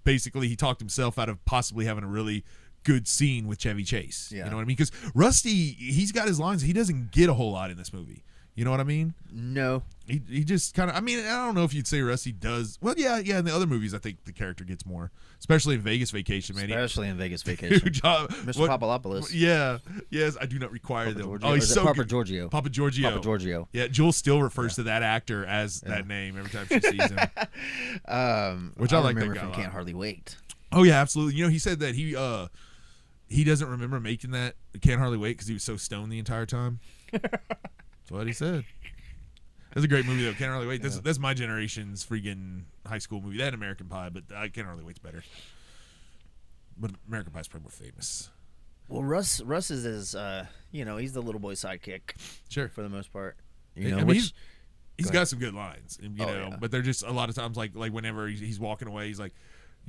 basically, he talked himself out of possibly having a really good scene with Chevy Chase. Yeah. You know what I mean? Because Rusty, he's got his lines. He doesn't get a whole lot in this movie. You know what I mean? No. He just kind of. I mean, I don't know if you'd say Rusty does. Well, yeah. In the other movies, I think the character gets more, especially in Vegas Vacation, man. Especially in Vegas Vacation. Good job, Mr. Papalopoulos. Yeah. Yes, I do not require Papa them. Giorgio. Oh, Or he's is it so Papa good. Giorgio. Papa Giorgio. Papa Giorgio. Yeah, Jules still refers to that actor as that name every time she sees him. Which I like that remember guy a from lot. Can't Hardly Wait. Oh yeah, absolutely. He said that he doesn't remember making that Can't Hardly Wait because he was so stoned the entire time. That's what he said. That's a great movie though. Can't Hardly Wait. That's my generation's freaking high school movie. That and American Pie, but Can't Hardly Wait's better. But American Pie's probably more famous. Well, Russ is his, he's the little boy sidekick Sure. for the most part. I mean, he's got some good lines, and, yeah. but they're just a lot of times like whenever he's walking away, he's like,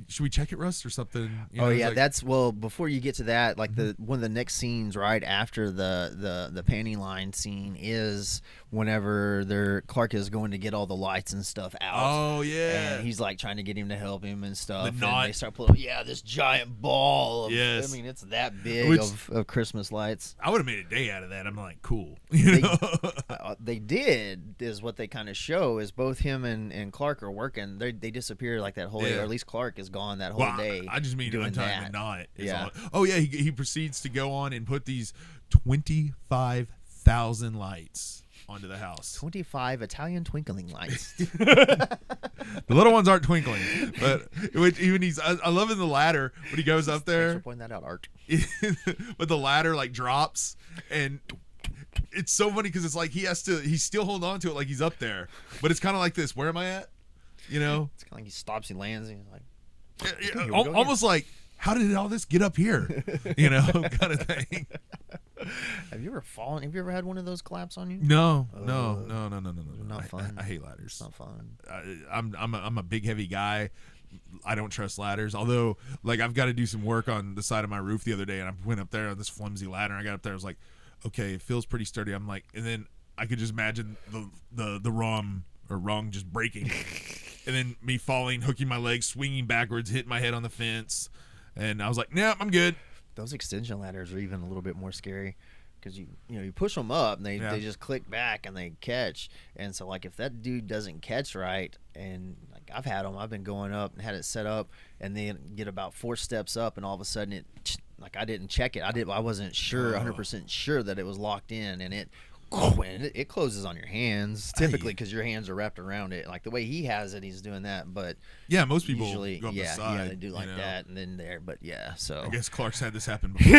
"Should we check it, Russ, or something?" Before you get to that, like one of the next scenes right after the panty line scene is whenever Clark is going to get all the lights and stuff out. Oh yeah, and he's like trying to get him to help him and stuff. The knot. And they start pulling, this giant ball. Yes. I mean, it's that big of Christmas lights. I would have made a day out of that. I'm like, cool. They did is what they kind of show is both him and Clark are working. They disappear like that whole day, or at least Clark is gone that whole day. I just mean doing untying that. the knot. Yeah. Oh yeah, he proceeds to go on and put these 25,000 lights onto the house. 25 Italian twinkling lights. The little ones aren't twinkling, but even I love in the ladder when he goes up Thanks for there. pointing that out, Art. But the ladder like drops, and it's so funny because it's like he's still holding on to it like he's up there, but it's kind of like this. Where am I at? It's kind of like he stops, he lands, and he's like, almost like, how did all this get up here? Kind of thing. Have you ever fallen? Have you ever had one of those collapse on you? No. Not fun. I hate ladders. It's not fun. I'm a big heavy guy. I don't trust ladders. Although, like, I've got to do some work on the side of my roof the other day, and I went up there on this flimsy ladder. And I got up there. I was like, okay, it feels pretty sturdy. I'm like, and then I could just imagine the rung just breaking, and then me falling, hooking my legs, swinging backwards, hitting my head on the fence. And I was like, "Nah, I'm good." Those extension ladders are even a little bit more scary because you push them up and they just click back and they catch. And so like if that dude doesn't catch right, and like I've been going up and had it set up and then get about 4 steps up and all of a sudden I didn't check it. I wasn't sure 100% sure that it was locked in, and it closes on your hands typically because your hands are wrapped around it. Like the way he has it, he's doing that. But Yeah, most people usually, go up the side. they do like that and then there. But yeah, so I guess Clark's had this happen before.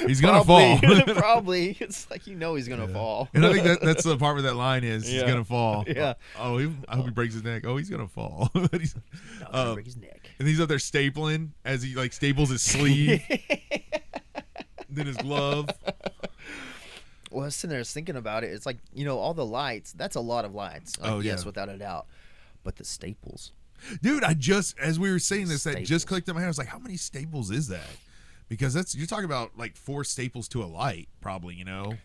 He's gonna fall. Probably. It's like he's gonna fall. And I think that's the part where that line is. He's Yeah. gonna fall. Yeah. Oh, I hope he breaks his neck. Oh, he's gonna fall. He's, Break his neck. and he's up there stapling as he like staples his sleeve, then his glove. Well, I was sitting there thinking about it. It's like, all the lights. That's a lot of lights. Like, Oh, yeah. yes, without a doubt. But the staples. Dude, as we were saying this, that Staples. just clicked in my head. I was like, how many staples is that? Because you're talking about like 4 staples to a light, probably,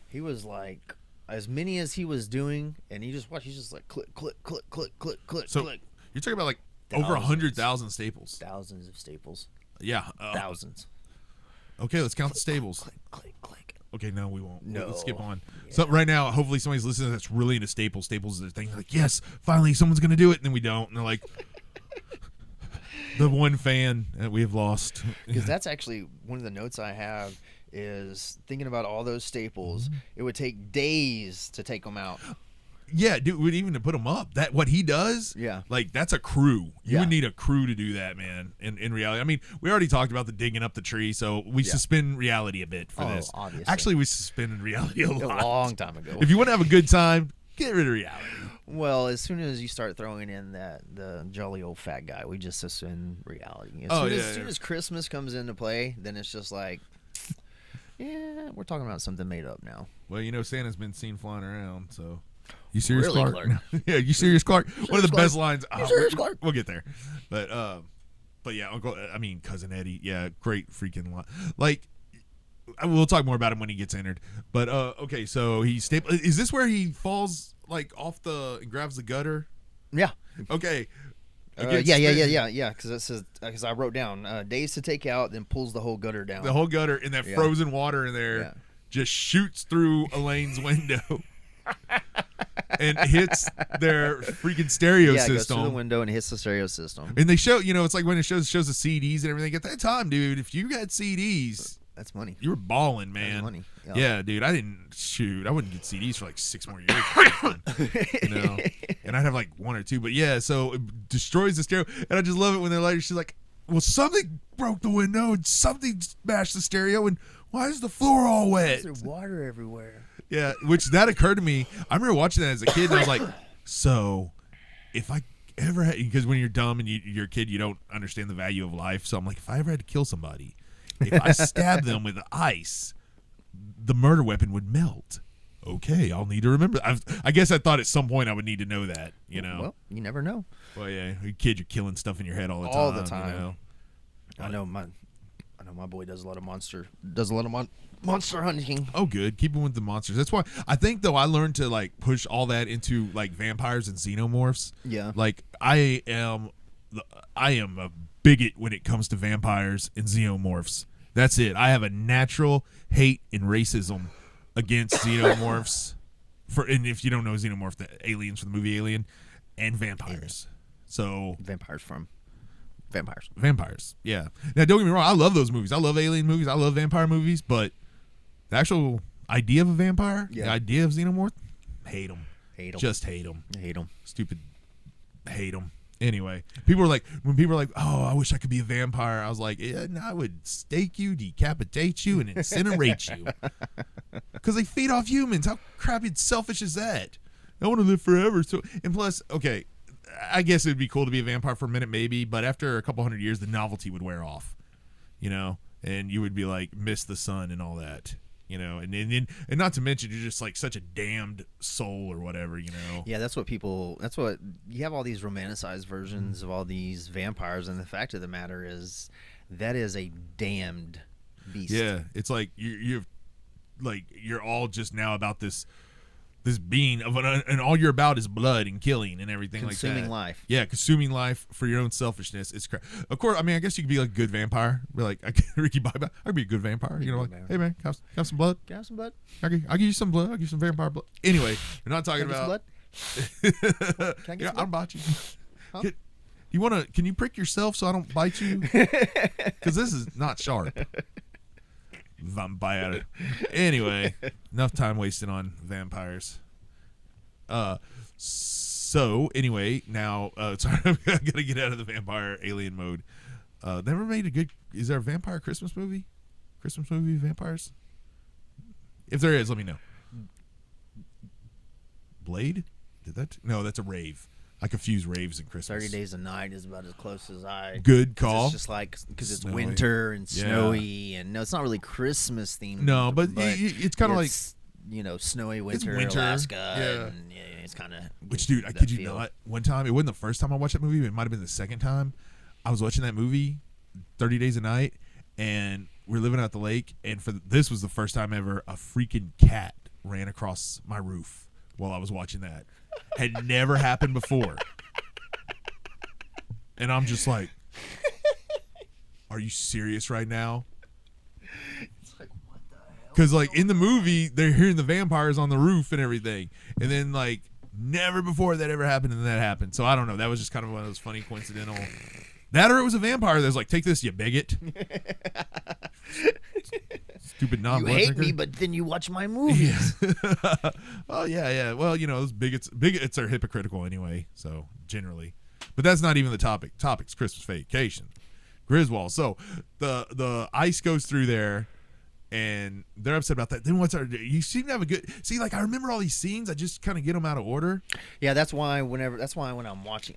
He was like, as many as he was doing, and you just watch, he's just like click, click, click, click, click, click, So click. you're talking about like over Thousands. 100,000 staples. Thousands of staples. Yeah. Thousands. Okay, let's count the staples. Click, click, click. Okay, no, we won't. No. Let's skip on. So right now, hopefully somebody's listening that's really into staples. Staples is their thing. Like, yes, finally someone's going to do it. And then we don't. And they're like, the one fan that we have lost. Because that's actually one of the notes I have is thinking about all those staples. It would take days to take them out. Yeah, dude, even to put them up. What he does, Yeah. like that's a crew. You Yeah. would need a crew to do that, man. In reality, I mean, we already talked about the digging up the tree, so we suspend reality a bit for this. Obviously. Actually, we suspended reality a A lot. long time ago. If you want to have a good time, get rid of reality. Well, as soon as you start throwing in the jolly old fat guy, we just suspend reality. As soon as Christmas comes into play, then it's just like, yeah, we're talking about something made up now. Well, Santa's been seen flying around, so. You serious, Really, Clark? Yeah, you serious, Clark? One of the Clark? best lines. You serious, Clark? We'll get there, but yeah, Cousin Eddie. Yeah, great freaking line. Like, we'll talk more about him when he gets entered. But okay, so he is this where he falls like off and grabs the gutter? Yeah. Okay. Yeah. Because it says, because I wrote down days to take out, then pulls the whole gutter down. The whole gutter and that frozen water in there just shoots through Elaine's window. And hits their freaking stereo yeah, it system. goes through the window and hits the stereo system. And they show, it's like when it shows the CDs and everything. At that time, dude, if you got CDs, That's money. you were balling, man. That's money. Yeah, dude, I wouldn't get CDs for like 6 more years. And I'd have like 1 or 2. But yeah, so it destroys the stereo. And I just love it when they're like, she's like, well, something broke the window and something smashed the stereo. And why is the floor all wet? There's water everywhere. Yeah, which that occurred to me. I remember watching that as a kid, and I was like, so if I ever had, because when you're dumb and you're a kid, you don't understand the value of life. So I'm like, if I ever had to kill somebody, if I stabbed them with ice, the murder weapon would melt. Okay, I'll need to remember. I guess I thought at some point I would need to know that, Well, you never know. Well, yeah, you kid, you're killing stuff in your head all the time. All the time. You know? I know my boy does a lot of monster hunting. Oh, good. Keep him with the monsters. That's why I think though I learned to like push all that into like vampires and xenomorphs. Yeah. Like I am a bigot when it comes to vampires and xenomorphs. That's it. I have a natural hate and racism against xenomorphs. And if you don't know xenomorph, the aliens from the movie Alien, and vampires. So vampires. Yeah. Now don't get me wrong. I love those movies. I love alien movies. I love vampire movies. But the actual idea of a vampire, the idea of xenomorph, hate them. Just hate them. Hate them. Stupid. Hate them. Anyway, when people are like, oh, I wish I could be a vampire. I was like, yeah, no, I would stake you, decapitate you, and incinerate you. Because they feed off humans. How crappy and selfish is that? I want to live forever. So, and plus, okay, I guess it would be cool to be a vampire for a minute, maybe. But after a couple hundred years, the novelty would wear off, and you would be like, miss the sun and all that. And not to mention you're just like such a damned soul or whatever, Yeah, that's what you have all these romanticized versions of all these vampires, and the fact of the matter is that is a damned beast. Yeah, it's like you're all just now about this this being of and all you're about is blood and killing and everything like that. Consuming life. Yeah, consuming life for your own selfishness. It's crap. Of course, I mean, I guess you could be like a good vampire. Be like Ricky Bobby. I'd be a good vampire. You know, like, hey man, have some blood. Got some blood? I'll give you some blood. I'll give you some vampire blood. Anyway, we're not talking Can I about. get some blood? Can I get Yeah, some I'll blood? bite you. You want to? Can you prick yourself so I don't bite you? Because this is not sharp. Vampire. Anyway, enough time wasted on vampires. So anyway, now sorry, I'm gonna get out of the vampire alien mode. Never made a good. Is there a vampire Christmas movie? Christmas movie vampires? If there is, let me know. Blade? Did that? No, that's a rave. I confuse raves and Christmas. 30 Days a Night is about as close as I. Good call. It's just like because it's Snowy. winter and Yeah. snowy, and no, it's not really Christmas themed. No, but it's kind of like. Snowy winter, winter, Alaska. yeah. And, it's kind of. Which, dude, I kid you not. One time, it wasn't the first time I watched that movie. It might have been the second time. I was watching that movie, 30 Days a Night, and we're living out the lake. And this was the first time ever a freaking cat ran across my roof while I was watching that. Had never happened before. And I'm just like, are you serious right now? Because, like, in the movie, they're hearing the vampires on the roof and everything. And then, like, never before that ever happened, and then that happened. So, I don't know. That was just kind of one of those funny coincidental. That or it was a vampire that was like, take this, you bigot. Stupid non-blood You hate drinker. me, but then you watch my movies. Oh, yeah. Well, those bigots are hypocritical anyway, so, generally. But that's not even the topic. Topic's Christmas Vacation. Griswold. So, the ice goes through there. And they're upset about that. Then you seem to have a good. See, like I remember all these scenes. I just kind of get them out of order. Yeah, that's why when I'm watching,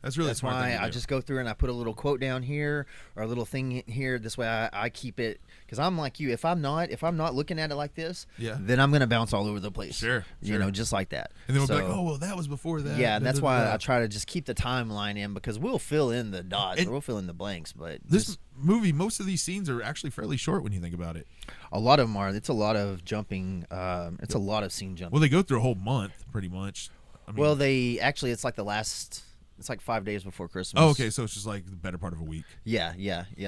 That's really that's smart why thing to I do. just go through and I put a little quote down here or a little thing here. This way I keep it because I'm like you. If I'm not looking at it like this, Yeah. then I'm gonna bounce all over the place. Sure. Just like that. And then we'll be So, like, oh well, that was before that. yeah, and that's why Da-da-da-da. I try to just keep the timeline in because we'll fill in the dots And or we'll fill in the blanks. But This movie, most of these scenes are actually fairly short when you think about it. a lot of them are. It's a lot of jumping. It's a lot of scene jumping. Well, they go through a whole month pretty much. I mean, Well, they actually it's like the last. It's like 5 days before Christmas. oh, okay, so it's just like the better part of a week. Yeah,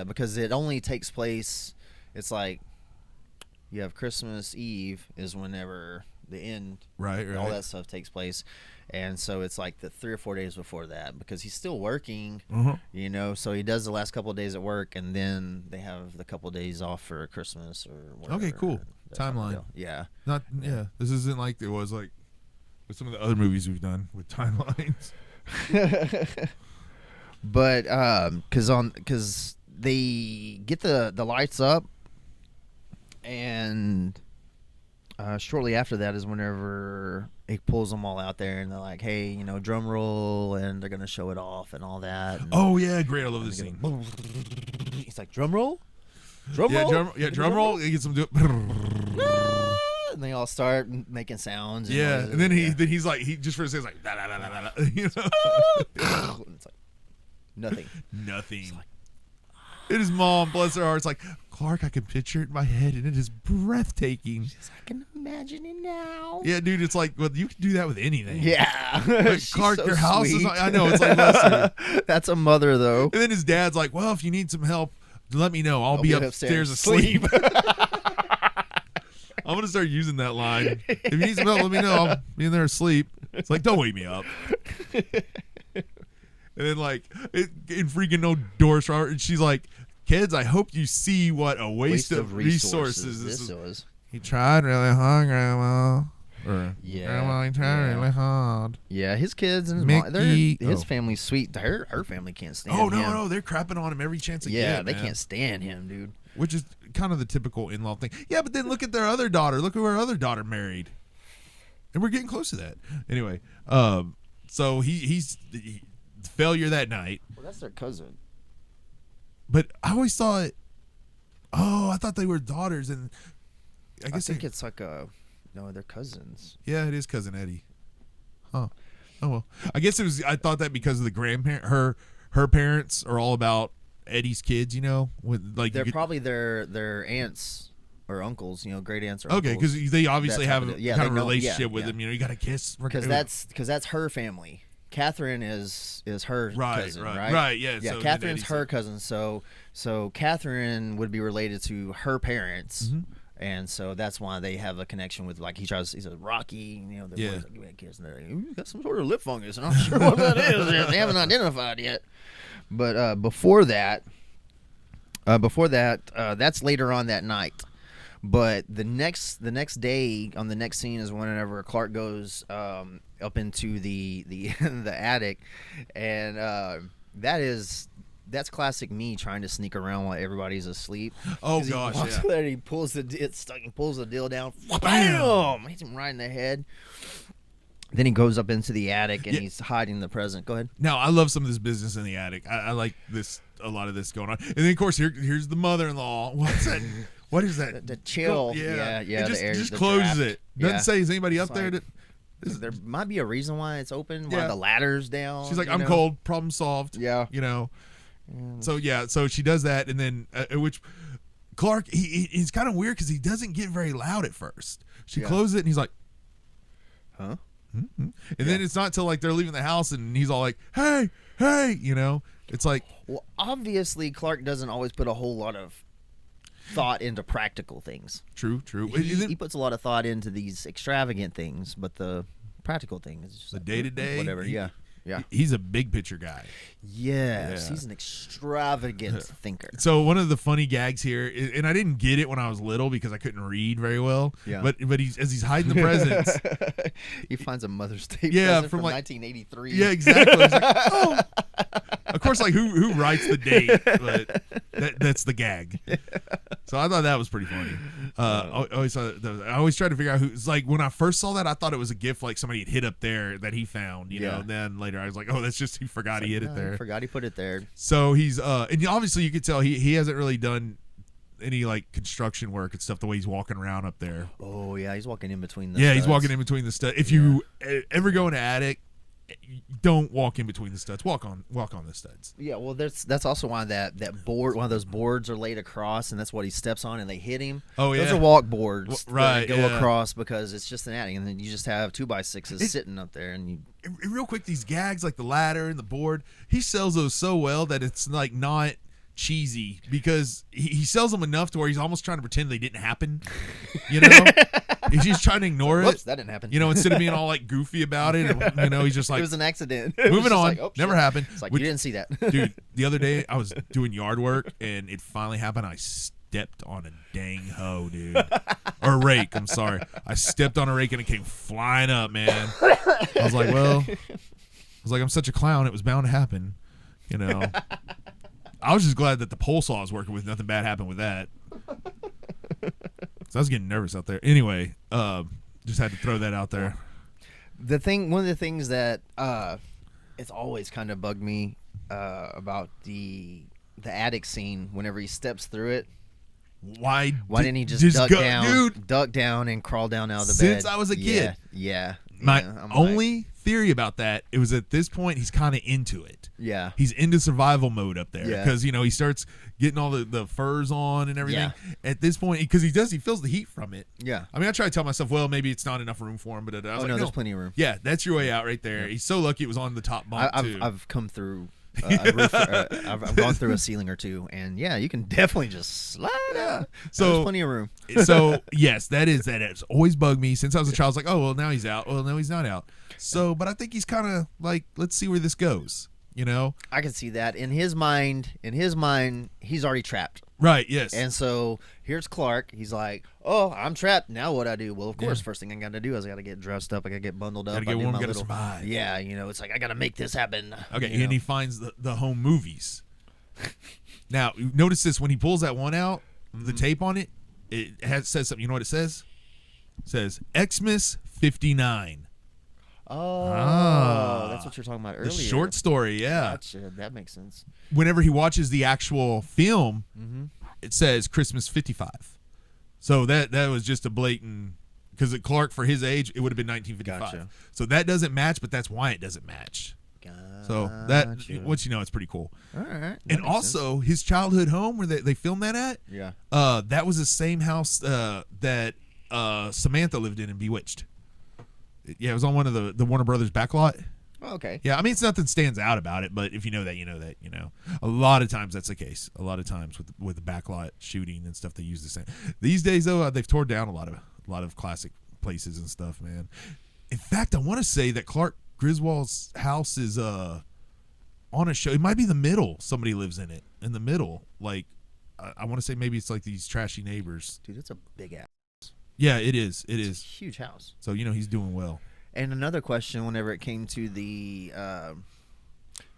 because it only takes place. It's like you have Christmas Eve is whenever the end, Right. all that stuff takes place, and so it's like the 3 or 4 days before that because he's still working. Uh-huh. So he does the last couple of days at work, and then they have the couple of days off for Christmas or whatever. Okay, cool. That type of Timeline. deal. Yeah. Yeah. This isn't like it was like with some of the other movies we've done with timelines. But because they get the lights up, and shortly after that is whenever he pulls them all out there, and they're like, "Hey, drum roll," and they're gonna show it off and all that. And Oh yeah, great! I love this scene. he's like, "Drum roll, drum Yeah, roll, drum roll. He gets them to do it. and they all start making sounds. And Yeah, noises, and then yeah. he's like he just first says like da, da, da, da, da, you know? And it's like nothing. Nothing. And his mom, bless her heart, is like, Clark, I can picture it in my head, and it is breathtaking. I can imagine it now. Yeah, dude, it's like, well, you can do that with anything. Yeah, Like, She's Clark, so your house is sweet. not, I know, it's like Lester. That's a mother though. And then his dad's like, well, if you need some help, let me know. I'll be upstairs asleep. I'm going to start using that line. If you need some help, let me know. I'll be in there asleep. It's like, don't wake me up. And then, like, in freaking no doors for her, and she's like, kids, I hope you see what a waste of resources this This is. was. He tried really hard, Grandma. Or, Yeah, Grandma, he tried yeah. really hard. Yeah, his kids and his mom, Mickey. his Oh. family's sweet. Her family can't stand Oh, him. no, they're crapping on him every chance they Yeah, get, they man. can't stand him, dude. Which is kind of the typical in-law thing. Yeah, but then look at their other daughter. Look who her other daughter married. And we're getting close to that. Anyway, so he's failure that night. Well, that's their cousin. But I always thought, I thought they were daughters, and I I guess think it's like no, they're cousins. yeah, it is cousin Eddie. Huh. Oh well. I guess it was. I thought that because of the grandparent, her parents are all about Eddie's kids. With like They're probably their aunts. or uncles, great aunts or Okay, uncles. because they obviously That type have of a deal. Yeah, kind they of know- relationship yeah, with yeah. him. You got to kiss. Because that's her family. Catherine is her Right, cousin, right, right? right, yeah, Yeah, so Catherine's then her Eddie's- cousin. So Catherine would be related to her parents. Mm-hmm. And so that's why they have a connection with, like, he says Rocky, the Yeah. boys like, you had kids, and they're like, you got some sort of lip fungus, and I'm not sure what that is. They haven't identified yet. But before that, that's later on that night. But the next day on the next scene is whenever Clark goes up into the the attic, and that's classic me trying to sneak around while everybody's asleep. Oh, 'Cause he gosh, walks yeah. there and he pulls the deal down, Bam! bam, hits him right in the head. Then he goes up into the attic and Yeah. he's hiding the present. Go ahead. Now, I love some of this business in the attic. I like a lot of this going on. And then, of course, here's the mother-in-law. What's that? What is that? The chill. Yeah. Yeah. It just, the air, just the closes draft. it. Doesn't Yeah. say, is anybody up It's there? like- There might be a reason why it's open. Why Yeah. the ladder's down. She's like, you I'm know? cold. Problem solved. Yeah. So she does that, and then which Clark he's kind of weird because he doesn't get very loud at first. She Yeah. closes it, and he's like, Huh? and then it's not till like they're leaving the house, and he's all like, hey, it's like, Well, obviously, Clark doesn't always put a whole lot of thought into practical things. true. He puts a lot of thought into these extravagant things, but the practical thing is just The like, day-to-day, whatever. Yeah. He's a big picture guy. Yes, Yeah. he's an extravagant thinker. So one of the funny gags here, and I didn't get it when I was little because I couldn't read very well. Yeah. But he's hiding the presents. He finds a Mother's Day Yeah, present from, from like- 1983. Yeah, exactly. It's like, oh. Of course, like who writes the date? But that's the gag. So I thought that was pretty funny. I always try to figure out who. It's like when I first saw that, I thought it was a gift like somebody had hid up there that he found. You know. Yeah. And then later I was like, oh, that's just he forgot he hid it No, there. I forgot he put it there. So he's and obviously you could tell he hasn't really done any like construction work and stuff the way he's walking around up there. Oh yeah, he's walking in between the. Yeah, he's studs. walking in between the studs. If you ever go in an attic, don't walk in between the studs. Walk on the studs. Yeah, well, that's also why that board, one of those boards, are laid across, and that's what he steps on, and they hit him. Oh, those yeah. are walk boards, Right, That go yeah. across because it's just an attic, and then you just have 2x6s sitting up there, and you. And real quick, these gags like the ladder and the board, he sells those so well that it's like not cheesy because he sells them enough to where he's almost trying to pretend they didn't happen. You know, he's just trying to ignore Whoops, it. that didn't happen. You know, instead of being all like goofy about it, and, he's just it like was an accident. It was moving just on. like, oh, Never shit. happened. It's like Which- you didn't see that, Dude, the other day I was doing yard work and it finally happened. I stepped on a dang hoe, dude. Or a rake, I'm sorry. I stepped on a rake and it came flying up, man. I was like, I'm such a clown, it was bound to happen. You know. I was just glad that the pole saw I was working with, nothing bad happened with that. So I was getting nervous out there. Anyway, just had to throw that out there. One of the things that it's always kind of bugged me about the attic scene whenever he steps through it. Why Didn't he just duck go, down, dude? duck down and crawl down out of the bed? Since I was a kid. Yeah. My I'm like, only theory about that, it was at this point he's kind of into it. yeah. He's into survival mode up there Yeah. because he starts getting all the furs on and everything. Yeah. At this point, because he feels the heat from it. Yeah. I mean, I try to tell myself, well, maybe it's not enough room for him, but I was Oh like, no, there's plenty of room. Yeah, that's your way out right there. He's so lucky it was on the top bunk too. I've come through. A roof, I've gone through a ceiling or two, and yeah, you can definitely just slide out. So- There's plenty of room. So yes, that has always bugged me since I was a child. I was like, oh well, now he's out. Well, no, he's not out. So, but I think he's kind of like, let's see where this goes. You know? I can see that in his mind. He's already trapped, Right? Yes. and so here's Clark. He's like, "Oh, I'm trapped. Now what I do? Well, of course, first thing I got to do is I got to get dressed up. I got to get bundled up. Gotta get I do warm, my gotta little- survive. Yeah, it's like I got to make this happen. Okay, you know? and he finds the home movies. Now, you notice this when he pulls that one out, the tape on it, says something. You know what it says? It says Xmas 59. Oh, that's what you're talking about earlier. The short story, yeah. Gotcha. That makes sense. Whenever he watches the actual film, Mm-hmm. it says Christmas 55. So that was just a blatant, because Clark, for his age, it would have been 1955. Gotcha. So that doesn't match, but that's why it doesn't match. So that Gotcha. once you know, it's pretty cool. All right. That And makes also his childhood home where they filmed that at. Yeah. That was the same house that Samantha lived in Bewitched. Yeah, it was on one of the Warner Brothers backlot. Oh, okay. Yeah, I mean, it's nothing stands out about it, but if you know that, you know that. A lot of times that's the case. A lot of times with the backlot shooting and stuff, they use the same. These days, though, they've torn down a lot of classic places and stuff, man. In fact, I want to say that Clark Griswold's house is on a show. It might be the middle. Somebody lives in it in the middle. Like I want to say maybe it's like these trashy neighbors. Dude, it's a big ass. Yeah, it is. It It's a is. huge house. So he's doing well. And another question, whenever it came to the,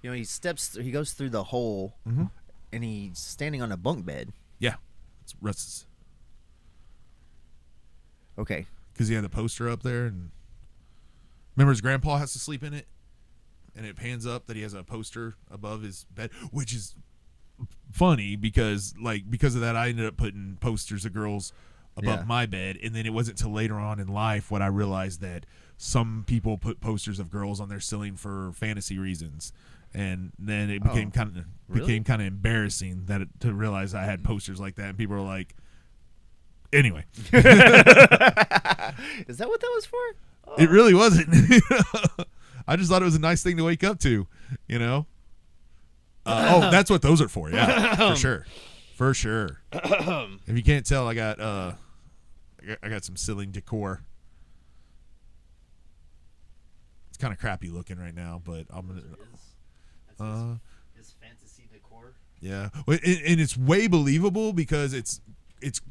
he goes through the hole, and he's standing on a bunk bed. Yeah, it's Russ's. Okay. Because he had the poster up there, and remember his grandpa has to sleep in it, and it pans up that he has a poster above his bed, which is funny because of that I ended up putting posters of girls above my bed, and then it wasn't till later on in life when I realized that some people put posters of girls on their ceiling for fantasy reasons, and then it became kind of embarrassing to realize I had posters like that, and people were like, anyway. Is that what that was for? Oh. It really wasn't. I just thought it was a nice thing to wake up to, that's what those are for. Yeah, for sure. If you can't tell, I got some ceiling decor. It's kind of crappy looking right now, but I'm gonna. His fantasy decor. Yeah, and it's way believable because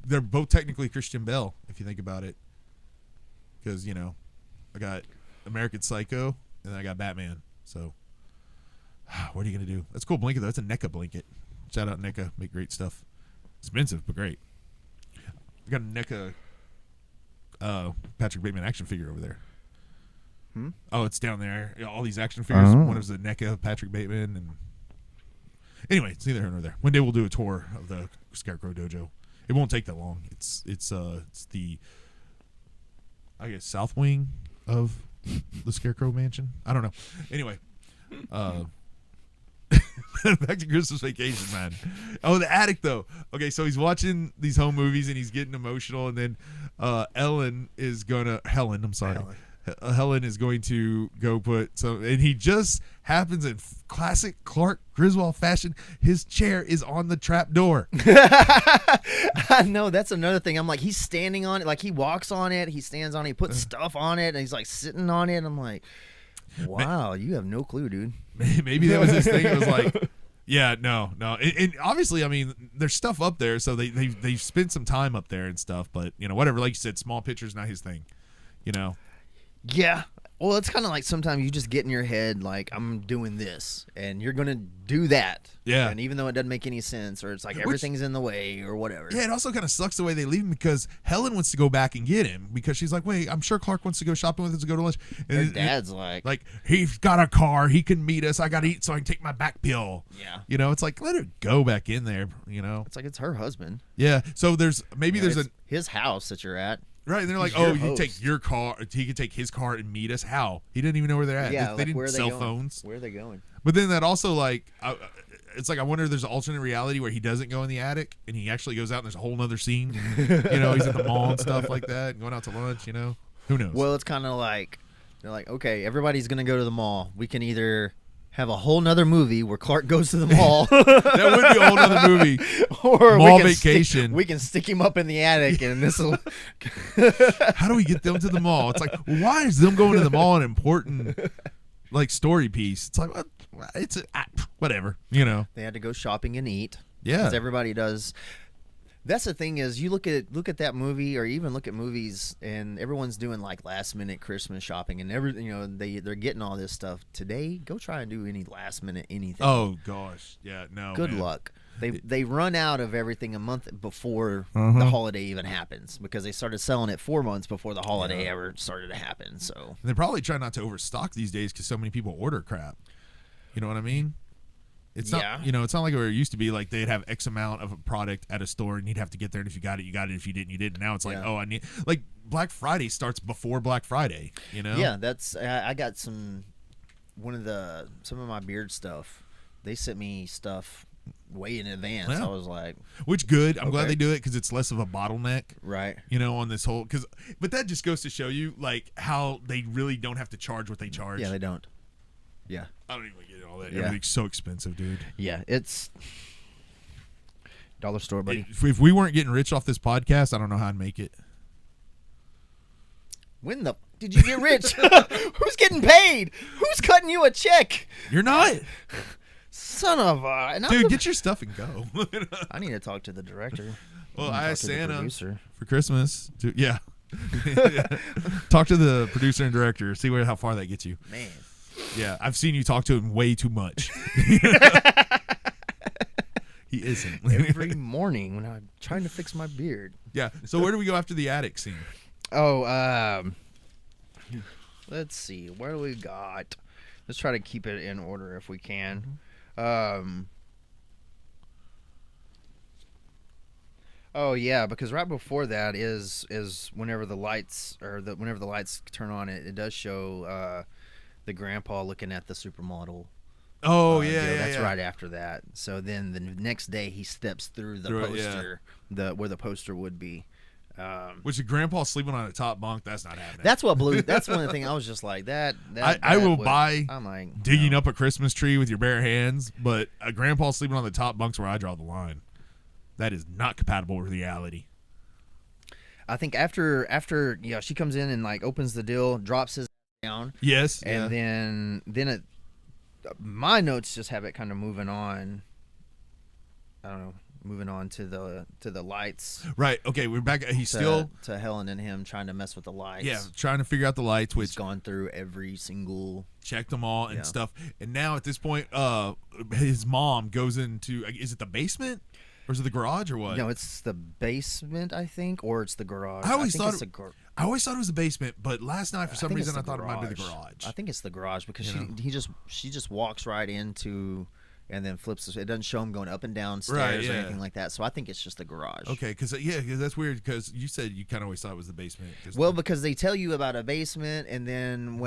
they're both technically Christian Bale if you think about it. Because I got American Psycho and then I got Batman. So what are you gonna do? That's a cool blanket though. That's a NECA blanket. Shout out NECA, make great stuff. Expensive but great. I got a NECA Patrick Bateman action figure over there. Oh, it's down there. All these action figures. One is the NECA Patrick Bateman, and anyway, it's neither here nor there. One day we'll do a tour of the Scarecrow Dojo. It won't take that long. It's the I guess south wing of the Scarecrow Mansion. I don't know. Anyway, back to Christmas Vacation, man. Oh, the attic though. Okay, so he's watching these home movies and he's getting emotional, and then Helen is going to go put some, and he just happens in classic Clark Griswold fashion. His chair is on the trap door. I know, that's another thing. I'm like, he's standing on it, like he walks on it, he stands on it, he puts stuff on it, and he's like sitting on it. I'm like, wow, you have no clue, dude. Maybe that was his thing. It was like, yeah, no, and obviously, I mean, there's stuff up there, so they spent some time up there and stuff. But whatever. Like you said, small pictures not his thing. Yeah. Well, it's kind of like sometimes you just get in your head like, I'm doing this and you're going to do that. Yeah. And even though it doesn't make any sense, or it's like everything's in the way or whatever. Yeah, it also kind of sucks the way they leave him because Helen wants to go back and get him because she's like, wait, I'm sure Clark wants to go shopping with us to go to lunch. And Their dad's like, he's got a car. He can meet us. I got to eat so I can take my back pill. yeah. It's like, let her go back in there, It's like it's her husband. Yeah. So there's his house that you're at. Right, and they're like, He's your "Oh, you host. take your car. He could take his car and meet us." How? He didn't even know where they're at. Yeah, they like, didn't where are they cell going? phones. Where are they going? But then that also it's like I wonder if there's an alternate reality where he doesn't go in the attic and he actually goes out and there's a whole nother scene. He's at the mall and stuff like that, and going out to lunch. Who knows? Well, it's kind of like they're like, okay, everybody's gonna go to the mall. We can either have a whole nother movie where Clark goes to the mall, that would be a whole nother movie. or Mall we can Vacation. we can stick him up in the attic, and this will. How do we get them to the mall? It's like, why is them going to the mall an important story piece? It's like, it's whatever. They had to go shopping and eat. Yeah. Because everybody does. That's the thing is, you look at that movie, or even look at movies, and everyone's doing like last minute Christmas shopping, and they're getting all this stuff today. Go try and do any last minute anything. Oh gosh, yeah, no. Good man. luck. They run out of everything a month before the holiday even happens, because they started selling it 4 months before the holiday ever started to happen. So And they probably try not to overstock these days because so many people order crap. You know what I mean? It's not, it's not like where it used to be. Like they'd have X amount of a product at a store, and you'd have to get there. And if you got it, you got it. If you didn't, you didn't. Now it's like, oh, I need Black Friday starts before Black Friday. yeah, that's I got some some of my beard stuff. They sent me stuff way in advance. Yeah. I was like, which good. I'm glad Okay. they do it because it's less of a bottleneck. right. On this whole but that just goes to show you like how they really don't have to charge what they charge. Yeah, they don't. Yeah. I don't even get all that. Yeah. Everything's so expensive, dude. Yeah, it's dollar store, buddy. If we weren't getting rich off this podcast, I don't know how I'd make it. When the did you get rich? Who's getting paid? Who's cutting you a check? You're not. Son of a... And Dude, get your stuff and go. I need to talk to the director. Well, need to I talk asked to the Santa producer. for Christmas. Yeah. Talk to the producer and director. See how far that gets you. Man. Yeah, I've seen you talk to him way too much. He isn't. Every morning when I'm trying to fix my beard. Yeah. So where do we go after the attic scene? Oh, let's see. What do we got? Let's try to keep it in order if we can. Oh yeah, because right before that is whenever the lights turn on, it does show the grandpa looking at the supermodel. Oh deal. yeah, That's yeah. right after that. So then the next day he steps through the Through it, poster, where the poster would be. Which the grandpa sleeping on a top bunk, that's not happening. That's what blew. That's one of the things I was just like that. I will buy I'm like digging no. up a Christmas tree with your bare hands, but a grandpa sleeping on the top bunk's where I draw the line. That is not compatible with reality. I think after she comes in and like opens the deal, drops his down, Yes. and then it. My notes just have it kind of moving on. I don't know, moving on to the lights. Right. Okay, we're back. He's still to Helen and him trying to mess with the lights. trying to figure out the lights, He's which gone through every single. checked them all and Yeah. stuff. And now at this point, his mom goes into, is it the basement or is it the garage or what? No, it's the basement, I think, or it's the garage. I always think thought it's it was the basement, but last night for some think it's reason I the thought it might be the garage. I think it's the garage because You know? she just walks right into and then flips. It doesn't show him going up and down stairs Right, or yeah. anything like that. So I think it's just the garage. Okay, because that's weird because you said you kind of always thought it was the basement. Well, because they tell you about a basement, and then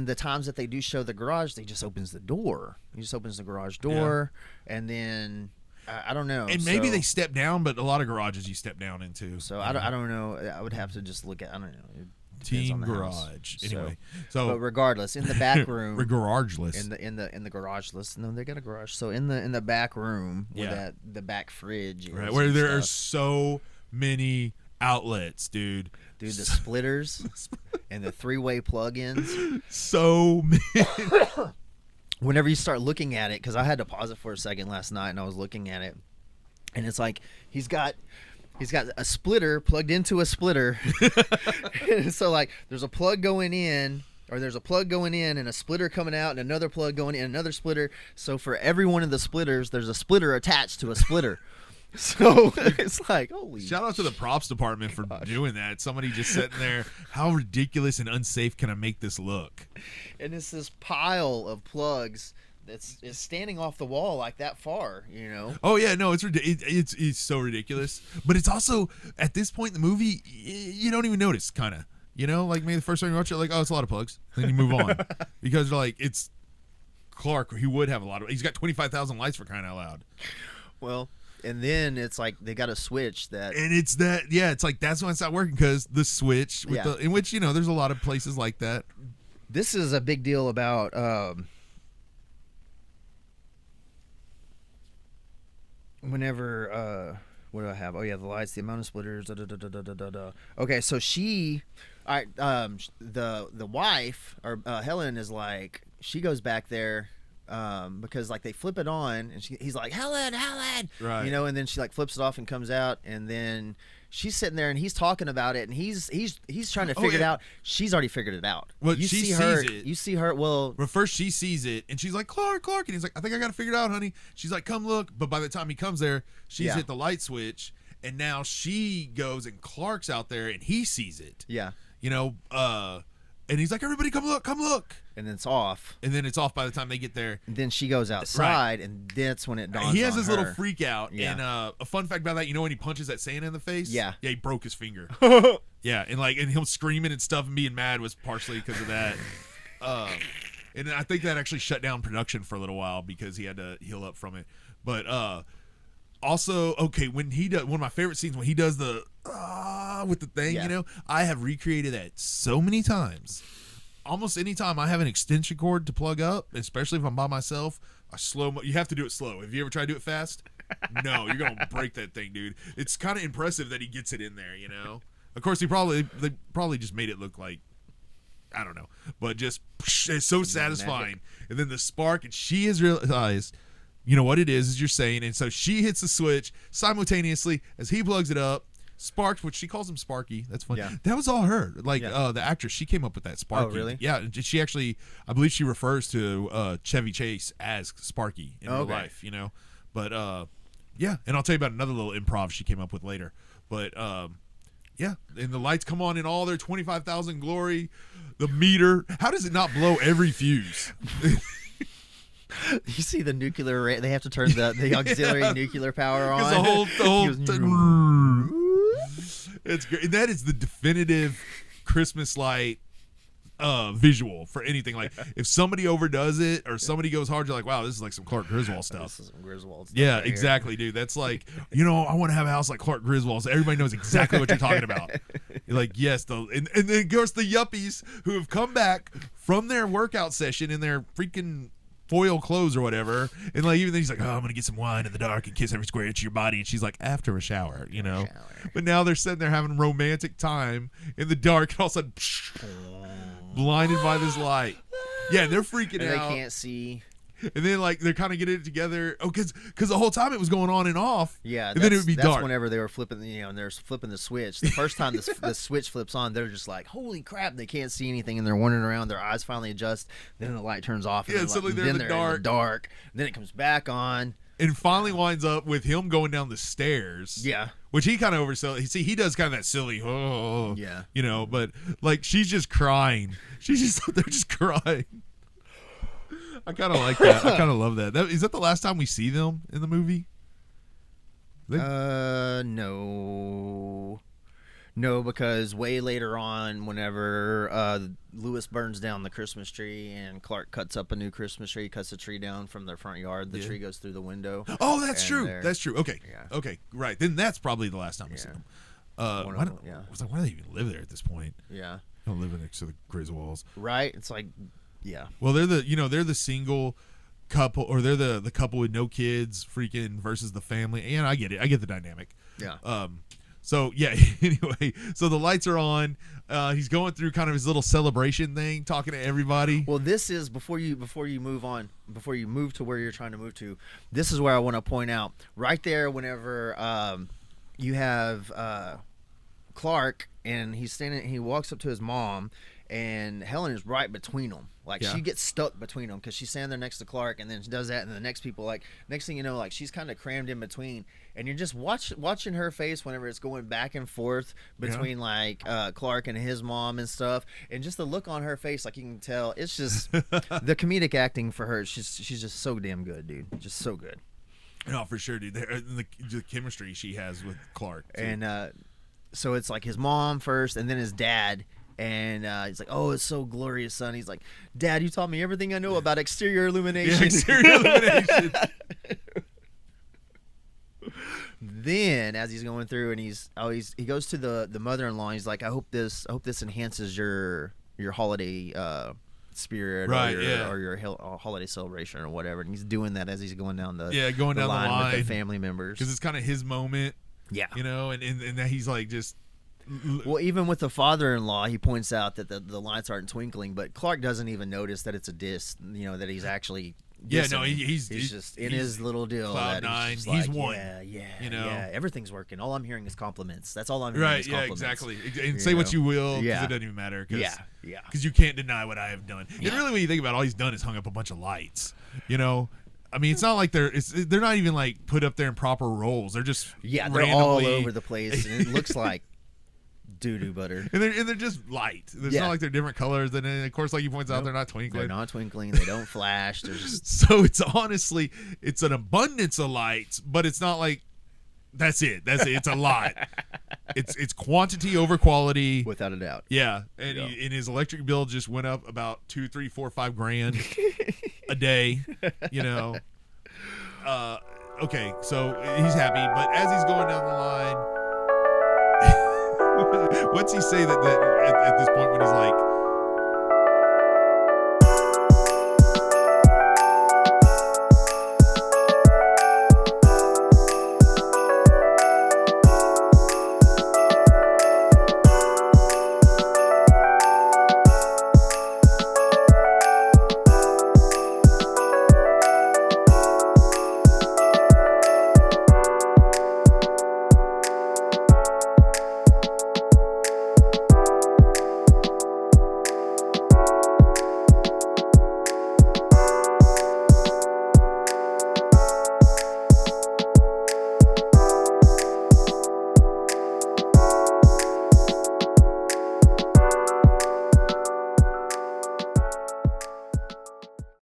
the times that they do show the garage, they just opens the door. He just opens the garage door, and then I don't know. and maybe So- they step down, but a lot of garages you step down into. So I don't know. I would have to just look at. I don't know. It depends Team on the house. garage. So- Anyway, But so regardless, in the back room, garageless. in the garage list. No, they got a garage. So in the back room where Yeah. the back fridge is Right, where and there are stuff. so many outlets, dude. Dude, the splitters and the three-way plug-ins. So many. Whenever you start looking at it, because I had to pause it for a second last night, and I was looking at it, and it's like he's got a splitter plugged into a splitter. So like there's a plug going in, or there's a plug going in and a splitter coming out, and another plug going in, another splitter. So for every one of the splitters, there's a splitter attached to a splitter. So it's like, holy Shout out to the props department for doing that. Somebody just sitting there. How ridiculous and unsafe can I make this look? And it's this pile of plugs that's standing off the wall like that far, you know. Oh yeah, no, it's so ridiculous. But it's also at this point in the movie, you don't even notice, kind of. You know, like maybe the first time you watch it, like, oh, it's a lot of plugs. Then you move on because like it's Clark. He would have a lot of. He's got 25,000 lights for crying out loud. Well, and then it's like they got a switch that. And it's that, yeah, it's like that's when it's not working because the switch, with Yeah. in which, you know, there's a lot of places like that. This is a big deal about. Whenever what do I have? Oh yeah, the lights, the amount of splitters. Da, da, da, da, da, da, da. Okay, so all right. The wife or Helen is like she goes back there. Because like they flip it on and he's like Helen, Right. you know, and then she like flips it off and comes out, and then she's sitting there and he's talking about it and he's trying to figure it yeah. out. She's already figured it out. Well, you she see her, sees it. You see her. Well, But first she sees it and she's like, Clark, and he's like, I think I got to figure it out, honey. She's like, come look. But by the time he comes there, she's Yeah. hit the light switch, and now she goes and Clark's out there and he sees it. yeah, You know, and he's like, everybody come look. and then it's off. And then it's off by the time they get there. And then she goes outside, and that's when it dawns. He has on this her. little freak out. Yeah. And a fun fact about that, you know when he punches that Santa in the face? Yeah. Yeah, he broke his finger. Yeah, and him screaming and stuff and being mad was partially because of that. And I think that actually shut down production for a little while because he had to heal up from it. But also, okay, when he does one of my favorite scenes when he does the with the thing, you know, I have recreated that so many times. Almost any time I have an extension cord to plug up, especially if I'm by myself, you have to do it slow. Have you ever tried to do it fast? No, you're gonna break that thing, dude. It's kind of impressive that he gets it in there, you know. Of course, they probably just made it look like, I don't know, but just it's so satisfying. And then the spark, and she has realized, you know what it is you're saying, and so she hits the switch simultaneously as he plugs it up. Sparks, which she calls him Sparky. That's funny. Yeah. That was all her. Like the actress, she came up with that Sparky. Oh, really? Yeah. She actually, I believe she refers to Chevy Chase as Sparky in real life. You know, but yeah. And I'll tell you about another little improv she came up with later. But yeah, and the lights come on in all their 25,000 glory. The meter. How does it not blow every fuse? You see the nuclear. They have to turn the auxiliary nuclear power on. The whole it's great. And that is the definitive Christmas light visual for anything. Like if somebody overdoes it or somebody goes hard, you're like, wow, this is like some Clark Griswold stuff. This is some Griswold stuff. Yeah, right exactly, dude. That's like, you know, I want to have a house like Clark Griswold, so everybody knows exactly what you're talking about. You're like, yes, and then of course the yuppies who have come back from their workout session in their freaking foil clothes or whatever, and like even then he's like, oh, I'm gonna get some wine in the dark and kiss every square inch of your body, and she's like, after a shower, you know. But now they're sitting there having romantic time in the dark, and all of a sudden blinded by this light. Yeah, they're freaking out. They can't see. And then like they're kind of getting it together. Oh, because the whole time it was going on and off. Yeah, and then it would be that's dark. Whenever they were flipping, and they're flipping the switch. The first time the switch flips on, they're just like, "Holy crap!" They can't see anything, and they're wandering around. Their eyes finally adjust. Then the light turns off. And suddenly they're in the dark. And then it comes back on. And finally winds up with him going down the stairs. Yeah. Which he kind of oversells. See, he does kind of that silly, yeah. You know, but like she's just crying. They're just crying. I kind of like that. I kind of love that. Is that the last time we see them in the movie? No. No, because way later on, whenever Lewis burns down the Christmas tree and Clark cuts up a new Christmas tree, cuts the tree down from their front yard, the tree goes through the window. Oh, that's true. That's true. Okay. Yeah. Okay. Right. Then that's probably the last time we see them. I was like, why do they even live there at this point? Yeah. They don't live next to the Griswolds. Right. It's like, yeah. Well, they're the single couple, or they're the couple with no kids, freaking versus the family. And I get it. I get the dynamic. Yeah. So yeah. Anyway, so the lights are on. He's going through kind of his little celebration thing, talking to everybody. Well, this is before you move on, before you move to where you're trying to move to. This is where I want to point out right there. Whenever you have Clark and he's standing, he walks up to his mom, and Helen is right between them. Like she gets stuck between them because she's standing there next to Clark, and then she does that, and the next people, like next thing you know, like she's kind of crammed in between, and you're just watching her face whenever it's going back and forth between like Clark and his mom and stuff, and just the look on her face, like you can tell, it's just the comedic acting for her. She's just so damn good, dude. Just so good. No, for sure, dude. The chemistry she has with Clark, too. And so it's like his mom first, and then his dad. And he's like, "Oh, it's so glorious, son." He's like, "Dad, you taught me everything I know about exterior illumination." Yeah, exterior illumination. Then, as he's going through, and he goes to the mother-in-law. And he's like, "I hope this enhances your holiday spirit, right, or your holiday celebration or whatever." And he's doing that as he's going down the down the line with the family members, because it's kind of his moment. Yeah, you know, and that he's like just. Well, even with the father-in-law, he points out that the lights aren't twinkling, but Clark doesn't even notice that it's a diss. You know, that he's actually. Yeah, no, he's just in his little deal. Cloud nine. He's like, one. Yeah, you know, yeah. Everything's working. All I'm hearing is compliments. That's all I'm hearing. Right. Is Yeah. compliments. Exactly. And say what you will, because it doesn't even matter. Yeah. Because you can't deny what I have done. Yeah. And really, when you think about it, all he's done is hung up a bunch of lights. You know. I mean, it's not like they're not even like put up there in proper roles. They're just they're all over the place, and it looks like doo-doo butter. And they're just light. It's not like they're different colors. And then, of course, like you points out, they're not twinkling. They're not twinkling. They don't flash. They're just... So it's honestly, it's an abundance of lights, but it's not like that's it. It's a lot. It's quantity over quality. Without a doubt. Yeah, and, Yeah. and his electric bill just went up about 2, 3, 4, 5 grand a day. You know. Okay, so he's happy, but as he's going down the line, what's he say that at this point when he's like,